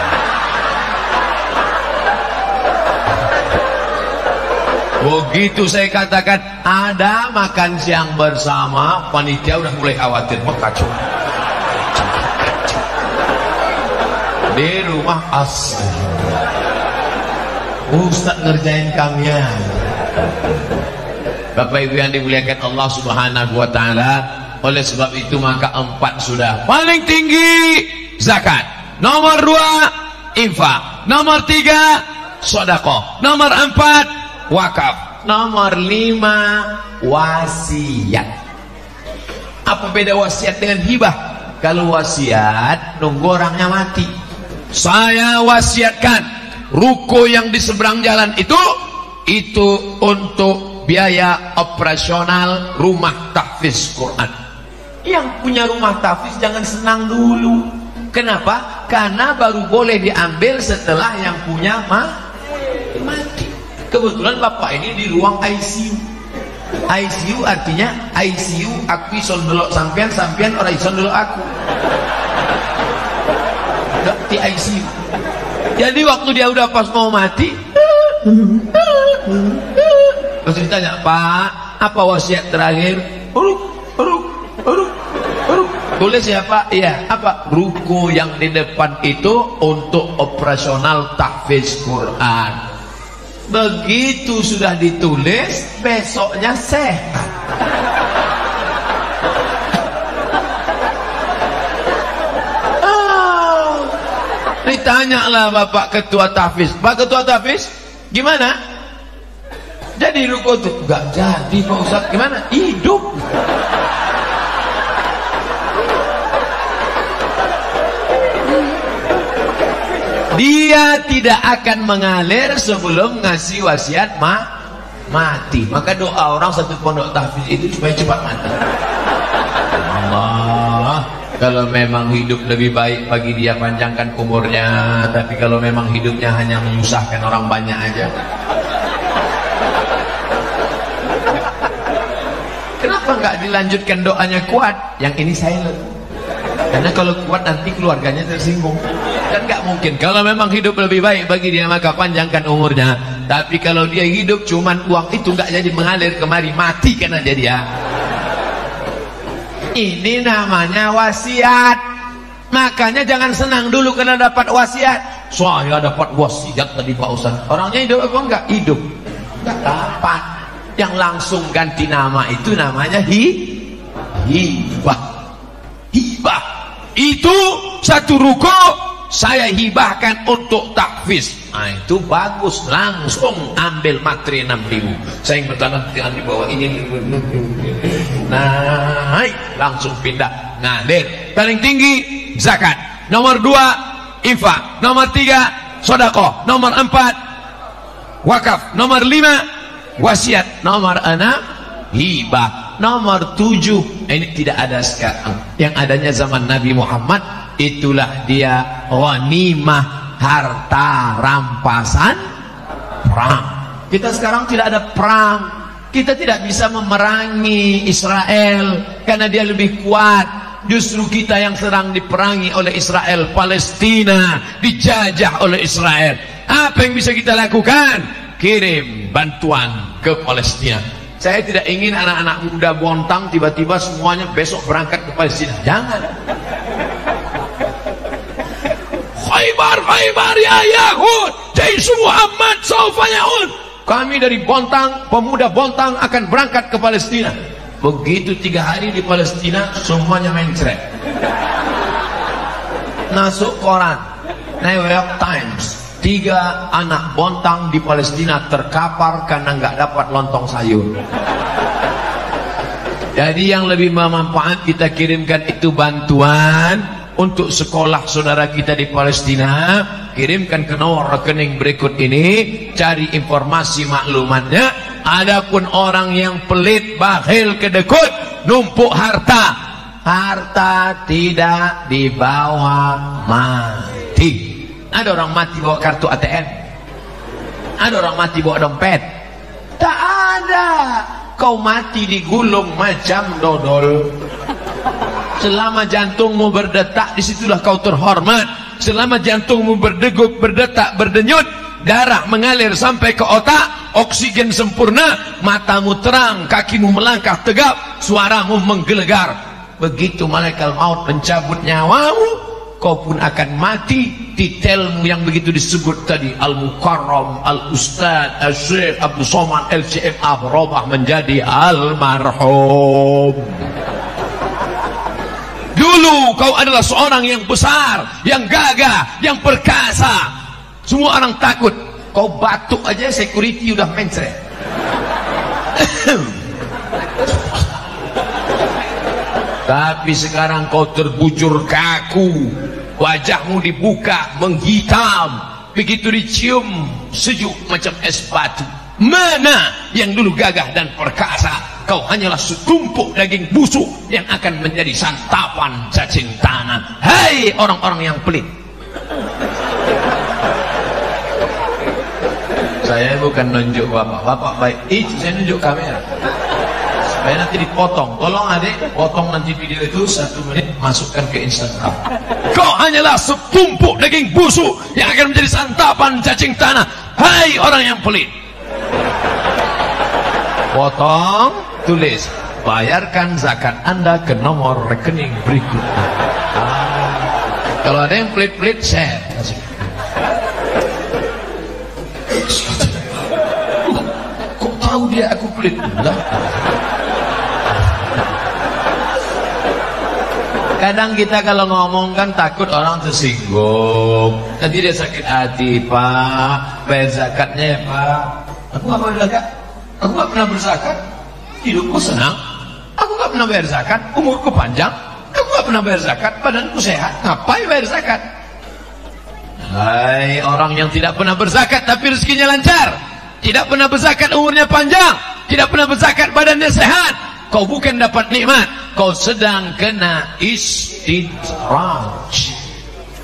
Begitu saya katakan ada makan siang bersama, panitia udah mulai khawatir, kacau. Di rumah asli. Ustaz ngerjain kamian. Bapak Ibu yang dimuliakan Allah Subhanahu wa taala, oleh sebab itu maka 4 sudah paling tinggi zakat, nomor 2 infak, nomor 3 sedekah, nomor 4 wakaf, nomor 5 wasiat. Apa beda wasiat dengan hibah? Kalau wasiat nunggu orangnya mati. Saya wasiatkan ruko yang di seberang jalan itu untuk biaya operasional rumah tahfiz Quran. Yang punya rumah tahfiz jangan senang dulu. Kenapa? Karena baru boleh diambil setelah yang punya mati. Kebetulan bapak ini di ruang ICU. ICU artinya ICU aku ison delok sampean, sampean ora ison delok aku. Di ICU. Jadi waktu dia udah pas mau mati, terus ditanya, Pak, apa wasiat terakhir? Tulis ya Pak? Iya. Apa? Ruko yang di depan itu untuk operasional tahfiz Quran. Begitu sudah ditulis, besoknya sehat. Ditanyalah Bapak Ketua Tahfiz, Pak Ketua Tahfiz, gimana? Jadi ruko itu? Enggak jadi Pak Ustaz. Gimana? Hidup. Dia tidak akan mengalir sebelum ngasih wasiat mati. Maka doa orang satu pondok tahfiz itu supaya cepat mati. Allah, kalau memang hidup lebih baik bagi dia panjangkan umurnya. Tapi kalau memang hidupnya hanya menyusahkan orang banyak aja, kenapa nggak dilanjutkan doanya kuat? Yang ini silent. Karena kalau kuat nanti keluarganya tersinggung. Dan nggak mungkin. Kalau memang hidup lebih baik bagi dia maka panjangkan umurnya. Tapi kalau dia hidup cuman uang itu nggak jadi mengalir kemari, mati karena dia. Ini namanya wasiat. Makanya jangan senang dulu karena dapat wasiat. Saya dapat wasiat tadi Pak Ustaz. Orangnya hidup apa enggak? Hidup. Enggak dapat. Yang langsung ganti nama itu namanya hibah. Hibah. Itu satu ruko saya hibahkan untuk tahfiz. Nah itu bagus, langsung ambil materi 6.000. Saya bertangan di bawah ini, naik langsung pindah ngalir. Paling tinggi zakat, nomor 2 infak, nomor 3 sedekah, nomor 4 wakaf, nomor 5 wasiat, nomor 6 hibah. Nomor 7, ini tidak ada sekarang, yang adanya zaman Nabi Muhammad. Itulah dia ghanimah, harta rampasan perang. Kita sekarang tidak ada perang. Kita tidak bisa memerangi Israel karena dia lebih kuat. Justru kita yang sedang diperangi oleh Israel. Palestina dijajah oleh Israel. Apa yang bisa kita lakukan? Kirim bantuan ke Palestina. Saya tidak ingin anak-anak muda Bontang tiba-tiba semuanya besok berangkat ke Palestina. Jangan. Khaybar, Khaybar ya Yahud, Jaisu Muhammad saufa yaud. Kami dari Bontang, pemuda Bontang akan berangkat ke Palestina. Begitu 3 hari di Palestina, semuanya mencret. Masuk koran, New York Times, 3 anak Bontang di Palestina terkapar karena nggak dapat lontong sayur. Jadi yang lebih bermanfaat kita kirimkan itu bantuan untuk sekolah saudara kita di Palestina. Kirimkan ke nomor rekening berikut ini, cari informasi maklumatnya. Adapun orang yang pelit, bakhil, kedekut, numpuk harta, harta tidak dibawa mati. Ada orang mati bawa kartu ATM? Ada orang mati bawa dompet? Tak ada. Kau mati digulung macam dodol. Selama jantungmu berdetak, disitulah kau terhormat. Selama jantungmu berdegup, berdetak, berdenyut, darah mengalir sampai ke otak, oksigen sempurna, matamu terang, kakimu melangkah tegap, suaramu menggelegar. Begitu malaikat maut mencabut nyawamu, kau pun akan mati. Titelmu yang begitu disebut tadi, Al-Mukarram, Al-Ustad, Al-Syekh Abdul Somad LCMA berubah menjadi Almarhum. Dulu kau adalah seorang yang besar, yang gagah, yang perkasa. Semua orang takut. Kau batuk aja security udah mencret. Tapi sekarang kau terbujur kaku, wajahmu dibuka menghitam, begitu dicium sejuk macam es batu. Mana yang dulu gagah dan perkasa? Kau hanyalah setumpuk daging busuk yang akan menjadi santapan cacing tanah. Hai orang-orang yang pelit. Saya bukan nunjuk bapak baik. Saya nunjuk kamera supaya nanti dipotong. Tolong adik, potong nanti video itu 1 menit, masukkan ke Instagram. Kau hanyalah setumpuk daging busuk yang akan menjadi santapan cacing tanah. Hai orang yang pelit. Potong, tulis, bayarkan zakat Anda ke nomor rekening berikut. Kalau ada yang pelit-pelit, share. Kok tahu dia aku pelit? Enggak. Kadang kita kalau ngomong kan takut orang tersinggung. Nanti dia sakit hati, Pak. Bayar zakatnya ya, Pak. Aku nggak bayar zakat. Aku nggak pernah berzakat. Hidupku senang. Aku nggak pernah bayar zakat. Umurku panjang. Aku nggak pernah bayar zakat. Badanku sehat. Ngapain bayar zakat? Hai orang yang tidak pernah berzakat tapi rezekinya lancar. Tidak pernah berzakat, umurnya panjang. Tidak pernah berzakat, badannya sehat. Kau bukan dapat nikmat, kau sedang kena istidraj.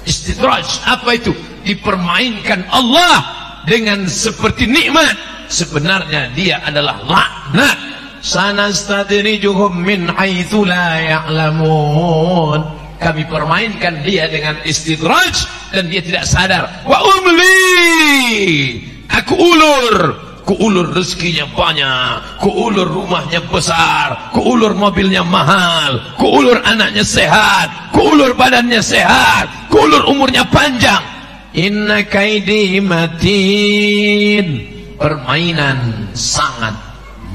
Istidraj apa itu? Dipermainkan Allah dengan seperti nikmat. Sebenarnya dia adalah laknat. Sanastadrijuhum min haitsu la ya'lamun. Kami permainkan dia dengan istidraj dan dia tidak sadar. Wa umli, aku ulur rezekinya banyak, kuulur rumahnya besar, kuulur mobilnya mahal, kuulur anaknya sehat, kuulur badannya sehat, kuulur umurnya panjang. Inna kaidi matin. Permainan sangat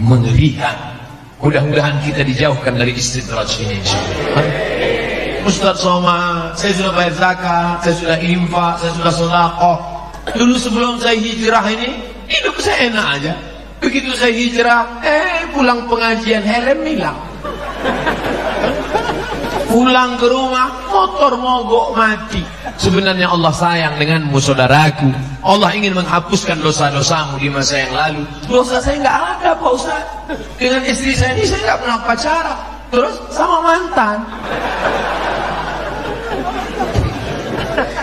mengerikan. Mudah-mudahan kita dijauhkan dari istidraj ini. Ustaz Somad, saya sudah bayar zakat, saya sudah infak, saya sudah sedekah. Dulu sebelum saya hijrah ini, hidup saya enak aja. Begitu saya hijrah, pulang pengajian helm hilang. Pulang ke rumah, motor mogok mati. Sebenarnya Allah sayang denganmu saudaraku. Allah ingin menghapuskan dosa-dosamu di masa yang lalu. Dosa saya nggak ada Pak Ustaz. Dengan istri saya ini saya nggak pernah pacaran. Terus sama mantan.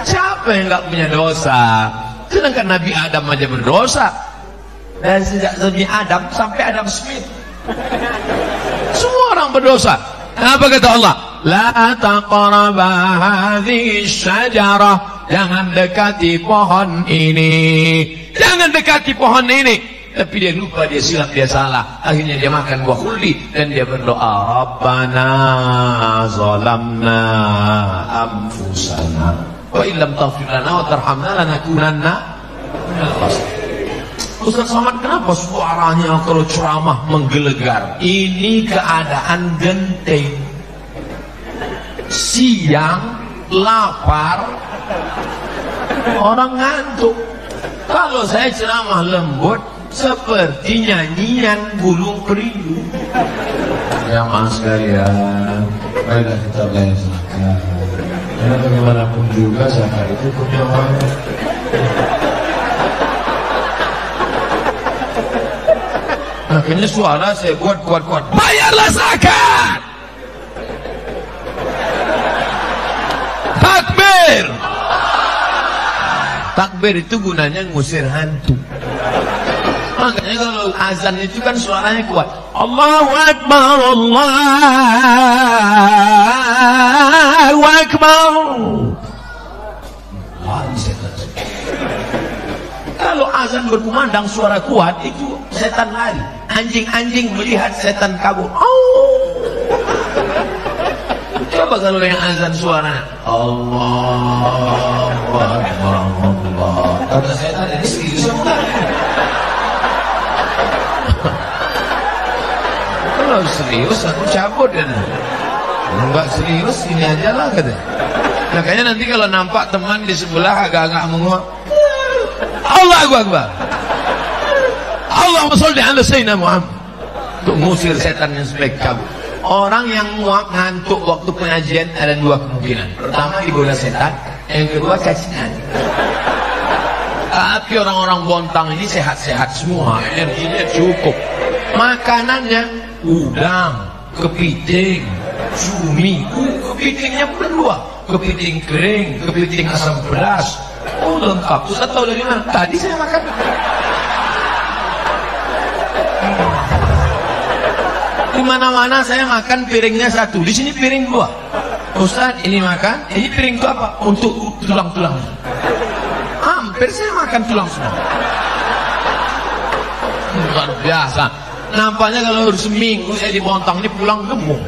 Siapa yang nggak punya dosa? Sedangkan Nabi Adam aja berdosa. Dan sejak Nabi Adam sampai Adam Smith, semua orang berdosa. Apa kata Allah? La taqraba hadhihi syajarah. Jangan dekati pohon ini. Jangan dekati pohon ini. Tapi dia lupa, dia silap, dia salah. Akhirnya dia makan buah khuldi dan dia berdoa, Rabbana zalamna anfusana wa illam taghfir lana wa tarhamna lanakunanna minal khasirin. Ustaz Somad, kenapa suaranya kalau ceramah menggelegar? Ini keadaan genting. Siang, lapar, orang ngantuk. Kalau saya ceramah lembut, seperti nyanyian Bulung Perindu. Jamaah sekalian, marilah kita bayangkan. Karena bagaimanapun juga zakat itu punya wajib. Makanya suara saya buat kuat-kuat. Bayarlah zakat. Takbir. Takbir itu gunanya ngusir hantu. Makanya kalau azan itu kan suaranya kuat. Allahu Akbar, Allahu Akbar. Kalau azan berkumandang suara kuat, itu setan lari. Anjing-anjing melihat setan kabur. Coba kalau yang azan suara Allahu Akbar, Allah. Kata setan ini serius enggak? Kalau serius aku cabut dan enggak serius ini aja lah kata. Makanya nanti kalau nampak teman di sebelah agak-agak menguap, Allahu Akbar, Allahumma sholli ala sayyidina Muhammad, untuk mengusir setan yang sebaik kabur. Orang yang muak ngantuk waktu pengajian ada dua kemungkinan. Pertama digoda setan, yang kedua cacingan. Tapi orang-orang Bontang ini sehat-sehat semua, energinya cukup. Makanannya udang, kepiting, cumi. Kepitingnya berdua, kepiting kering, kepiting asam pedas. Oh lengkap. Ustaz tahu dari mana? Tadi saya makan. Di mana-mana saya makan piringnya satu. Di sini piring dua. Ustaz ini makan, ini piring itu apa? Untuk tulang-tulang. Hampir saya makan tulang semua. Luar biasa. Nampaknya kalau seminggu saya di Bontang ini pulang gemuk.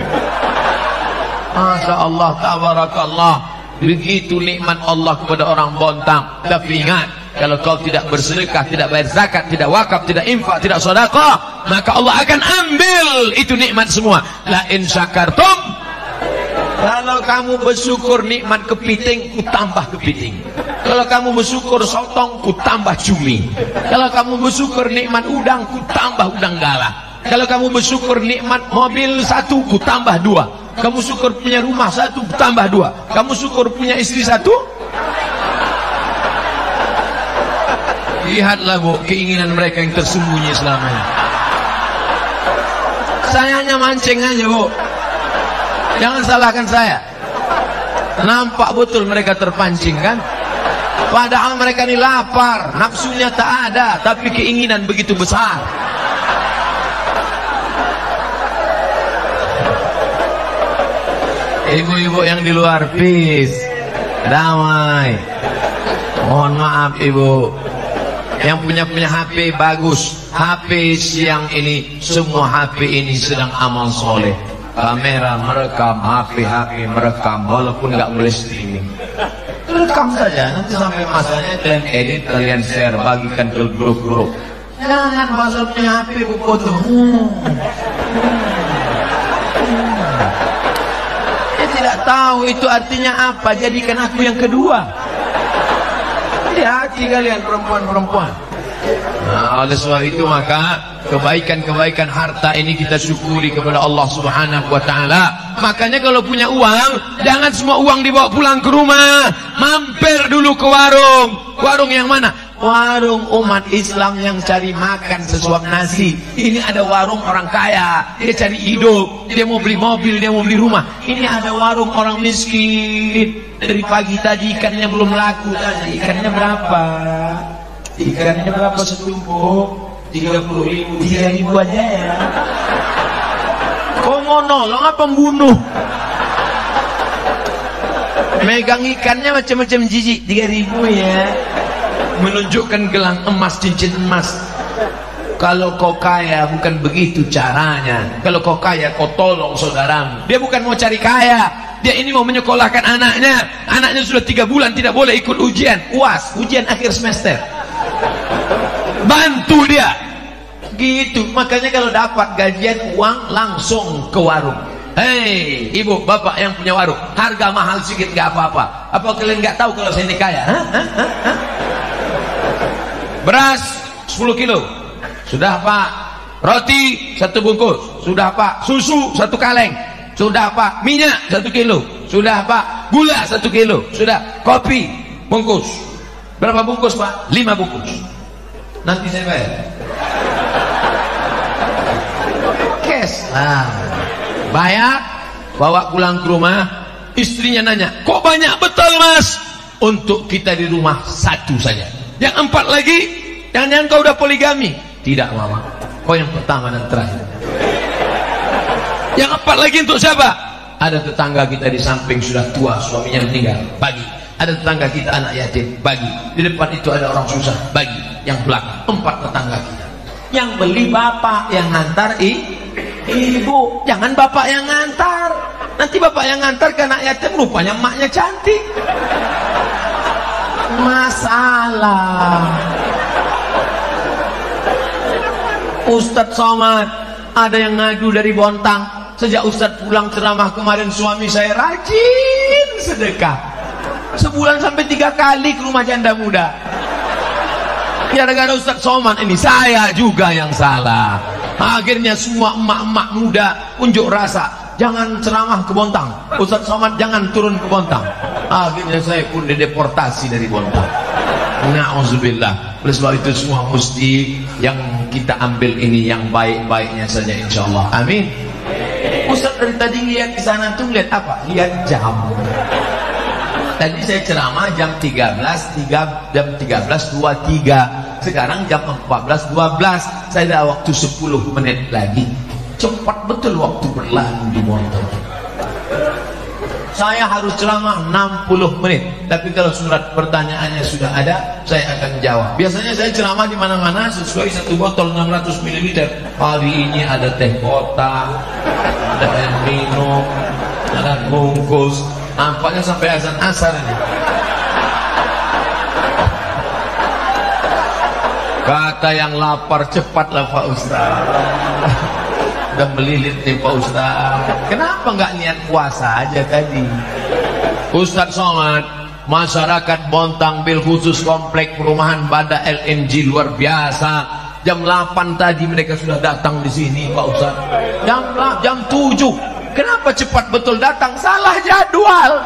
Masya Allah, tabarakallah. Begitu nikmat Allah kepada orang Bontang. Tapi ingat, kalau kau tidak bersedekah, tidak bayar zakat, tidak wakaf, tidak infak, tidak sedekah, maka Allah akan ambil itu nikmat semua. La in syakartum, kalau kamu bersyukur nikmat kepiting, ku tambah kepiting. Kalau kamu bersyukur sotong, ku tambah cumi. Kalau kamu bersyukur nikmat udang, ku tambah udang galah. Kalau kamu bersyukur nikmat mobil satu, ku tambah dua. Kamu syukur punya rumah satu, ku tambah dua. Kamu syukur punya istri satu. Lihatlah bu, keinginan mereka yang tersembunyi selama ini. Saya hanya mancing aja bu. Jangan salahkan saya. Nampak betul mereka terpancing kan? Padahal mereka ini lapar, nafsunya tak ada, tapi keinginan begitu besar. Ibu-ibu yang di luar, peace, damai. Mohon maaf ibu. Yang punya HP bagus. HP siang ini, semua HP ini sedang amal soleh. Kamera merekam, HP merekam, walaupun nggak boleh streaming. Rekam saja, nanti sampai masanya kalian edit, kalian share, bagikan ke grup-grup. Jangan pasal punya HP foto. Saya tidak tahu itu artinya apa. Jadikan aku yang kedua. Hati-hati kalian perempuan-perempuan. Nah, oleh sebab itu maka kebaikan-kebaikan harta ini kita syukuri kepada Allah Subhanahu wa taala. Makanya kalau punya uang, jangan semua uang dibawa pulang ke rumah. Mampir dulu ke warung. Warung yang mana? Warung umat Islam yang cari makan sesuap nasi. Ini ada warung orang kaya, dia cari hidup, dia mau beli mobil, dia mau beli rumah. Ini ada warung orang miskin. Dari pagi tadi ikannya belum laku. Ikannya berapa? Ikannya berapa setumpuk? 30.000. 3.000 aja ya. Kok mau nolong apa membunuh? Megang ikannya macam-macam jijik. 3.000 ya. Menunjukkan gelang emas, cincin emas. Kalau kau kaya bukan begitu caranya. Kalau kau kaya kau tolong saudaramu. Dia bukan mau cari kaya, dia ini mau menyekolahkan anaknya. Anaknya sudah 3 bulan tidak boleh ikut ujian UAS, ujian akhir semester. Bantu dia gitu. Makanya kalau dapat gajian uang langsung ke warung. Hei ibu bapak yang punya warung, harga mahal sedikit gak apa-apa. Apa kalian gak tahu kalau saya ini kaya? Beras 10 kilo sudah pak. Roti 1 bungkus sudah pak. Susu 1 kaleng sudah pak. Minyak 1 kilo sudah pak. Gula 1 kilo sudah. Kopi bungkus berapa bungkus pak? 5 bungkus. Nanti saya bayar cash. Nah, bayar, bawa pulang ke rumah. Istrinya nanya, kok banyak betul mas? Untuk kita di rumah 1 saja. Yang 4 lagi, jangan-jangan kau udah poligami? Tidak mama, kau yang pertama dan terakhir. Yang 4 lagi untuk siapa? Ada tetangga kita di samping sudah tua, suaminya meninggal, bagi. Ada tetangga kita anak yatim, bagi. Di depan itu ada orang susah, bagi. Yang belakang 4 tetangga kita. Yang beli bapak, yang ngantar ibu. Jangan bapak yang ngantar. Nanti bapak yang ngantar ke anak yatim, rupanya emaknya cantik. Masalah. Ustadz Somad, ada yang ngadu dari Bontang. Sejak Ustadz pulang ceramah kemarin, suami saya rajin sedekah. Sebulan sampai 3 kali ke rumah janda muda. Gara-gara Ustadz Somad ini, saya juga yang salah. Akhirnya semua emak-emak muda unjuk rasa, jangan ceramah ke Bontang. Ustadz Somad jangan turun ke Bontang. Akhirnya saya pun dideportasi dari Bontang. Na'udzubillah. Oleh sebab itu semua mesti yang kita ambil ini yang baik-baiknya saja insyaallah. Amin. Ustadz dari tadi lihat ke sana tuh lihat apa? Lihat jam. Tadi saya ceramah jam 13.23. Sekarang jam 14.12. Saya ada waktu 10 menit lagi. Cepat betul waktu berlalu di motor. Saya harus ceramah 60 menit. Tapi kalau surat pertanyaannya sudah ada, saya akan jawab. Biasanya saya ceramah di mana-mana sesuai 1 botol 600 ml. Hari ini ada teh kotak, ada air minum, ada bungkus. Nampaknya sampai azan asar ini. Kata yang lapar, cepatlah Pak Ustaz. Udah melilit nih Pak Ustaz. Kenapa nggak niat puasa aja tadi? Ustadz Somad, masyarakat Bontang bil khusus komplek perumahan Bada LNG luar biasa. Jam 8 tadi mereka sudah datang di sini Pak Ustaz. Jam 7. Kenapa cepat betul datang? Salah jadwal.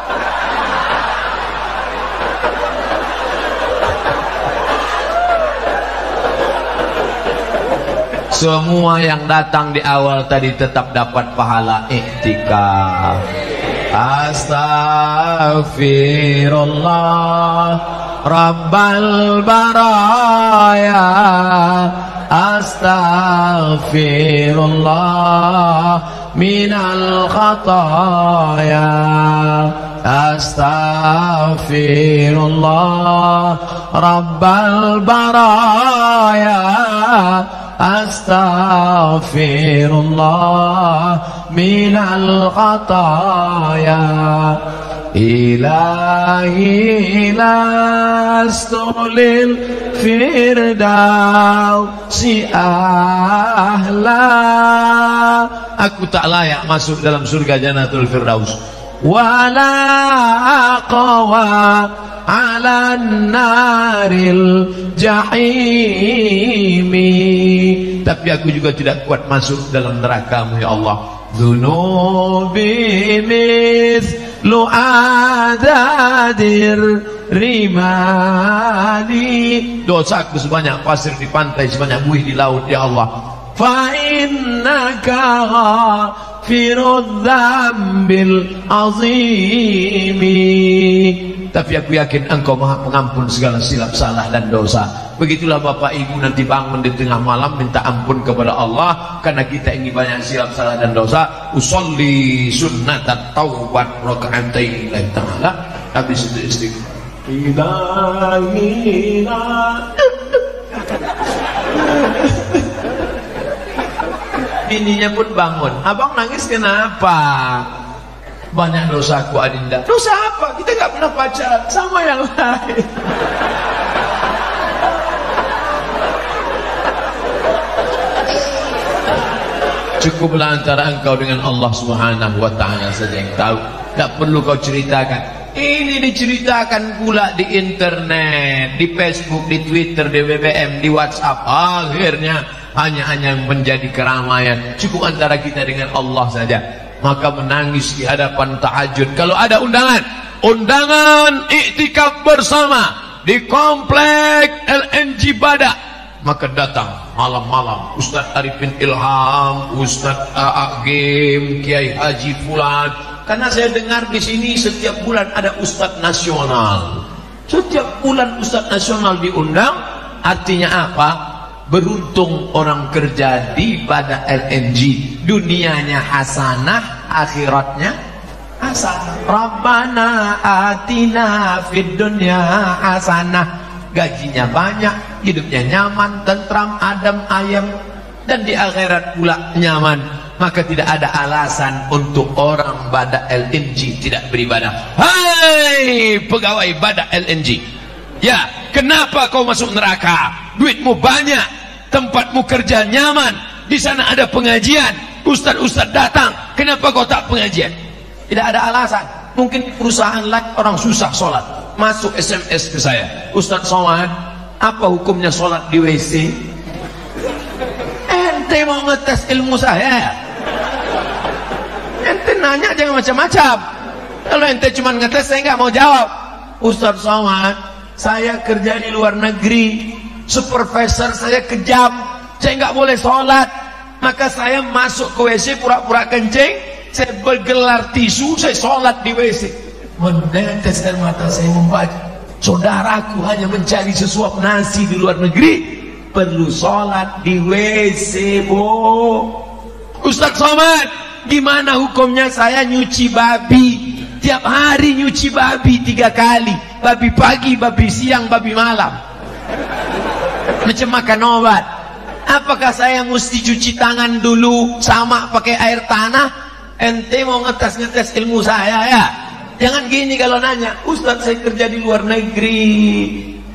Semua yang datang di awal tadi tetap dapat pahala iktikaf. Astaghfirullah Rabbal baraya. Astaghfirullah minal khataya. Astaghfirullah Rabbal baraya. Astaghfirullah minal khataya. Ilahi lastulil firdausi ahla. Aku tak layak masuk dalam surga Jannatul Firdaus. wala aqwa ala naril jahimi. Tapi aku juga tidak kuat masuk dalam neraka-Mu ya Allah. Dzunubi mithlu adadir rimali. Dosaku sebanyak pasir di pantai, sebanyak buih di laut ya Allah. Fa innaka ghafirudz dzambil azimi. Tapi aku yakin Engkau Maha Pengampun segala silap salah dan dosa. Begitulah Bapak Ibu nanti bangun di tengah malam minta ampun kepada Allah karena kita ini banyak silap salah dan dosa. Usolli sunnatat taubat raka'atain lillahi ta'ala. Habis itu istighfar. Bininya pun bangun. Abang nangis kenapa? Banyak dosaku Adinda. Dosa apa? Kita nggak pernah pacaran sama yang lain. Cukuplah antara engkau dengan Allah Subhanahu wa ta'ala saja yang tahu. Tak perlu kau ceritakan. Ini diceritakan pula di internet, di Facebook, di Twitter, di BBM, di WhatsApp. Akhirnya hanya menjadi keramaian. Cukup antara kita dengan Allah saja. Maka menangis di hadapan tahajud. Kalau ada undangan iktikaf bersama di komplek LNG Badak, maka datang malam-malam Ustaz Arifin Ilham, Ustaz Agim, Kiai Haji Fulan. Karena saya dengar di sini setiap bulan ada Ustaz Nasional. Setiap bulan Ustaz Nasional diundang. Artinya apa? Beruntung orang kerja di Badak LNG. Dunianya hasanah, akhiratnya hasanah. Rabbana atina fid dunya hasanah. Gajinya banyak, hidupnya nyaman, tentram, adem, ayem. Dan di akhirat pula nyaman. Maka tidak ada alasan untuk orang Badak LNG tidak beribadah. Hai pegawai Badak LNG, ya kenapa kau masuk neraka? Duitmu banyak, tempatmu kerja nyaman, di sana ada pengajian, ustaz-ustaz datang, kenapa kau tak pengajian? Tidak ada alasan. Mungkin perusahaan lain orang susah sholat, masuk SMS ke saya, Ustaz Somad, apa hukumnya sholat di WC? Ente mau ngetes ilmu saya? Ente nanya jangan macam-macam. Kalau ente cuma ngetes saya nggak mau jawab. Ustaz Somad, saya kerja di luar negeri, supervisor saya kejam, saya nggak boleh sholat, maka saya masuk ke WC pura-pura kencing, saya bergelar tisu, saya sholat di WC. Menetes air mata saya membaca, saudaraku hanya mencari sesuap nasi di luar negeri, perlu sholat di WC, Ustaz Somad, gimana hukumnya saya nyuci babi? Tiap hari nyuci babi 3 kali, babi pagi, babi siang, babi malam, macam makan obat. Apakah saya mesti cuci tangan dulu sama pakai air tanah? Ente mau ngetes ilmu saya ya? Jangan gini kalau nanya, Ustaz saya kerja di luar negeri,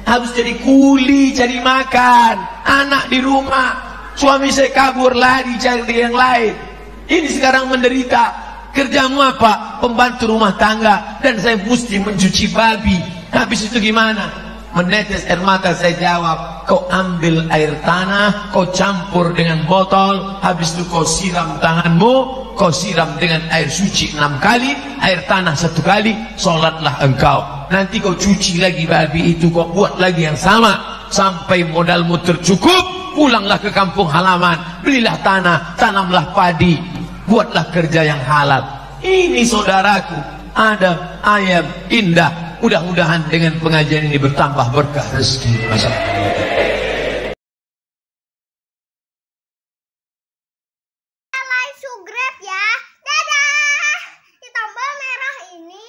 habis jadi kuli cari makan, anak di rumah, suami saya kabur lari cari yang lain, ini sekarang menderita. Kerjamu apa? Pembantu rumah tangga, dan saya mesti mencuci babi. Habis itu gimana? Menetes air mata saya jawab, kau ambil air tanah, kau campur dengan botol, habis itu kau siram tanganmu, kau siram dengan air suci 6 kali, air tanah 1 kali, sholatlah engkau. Nanti kau cuci lagi babi itu, kau buat lagi yang sama sampai modalmu tercukup. Pulanglah ke kampung halaman, belilah tanah, tanamlah padi, buatlah kerja yang halal. Ini saudaraku, adab, ayam, indah. Mudah-mudahan dengan pengajian ini bertambah berkah rezeki. Like, subscribe ya. Dadah. Di tombol merah ini.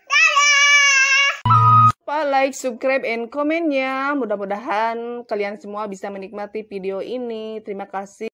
Dadah. Like, subscribe, and komennya. Mudah-mudahan kalian semua bisa menikmati video ini. Terima kasih.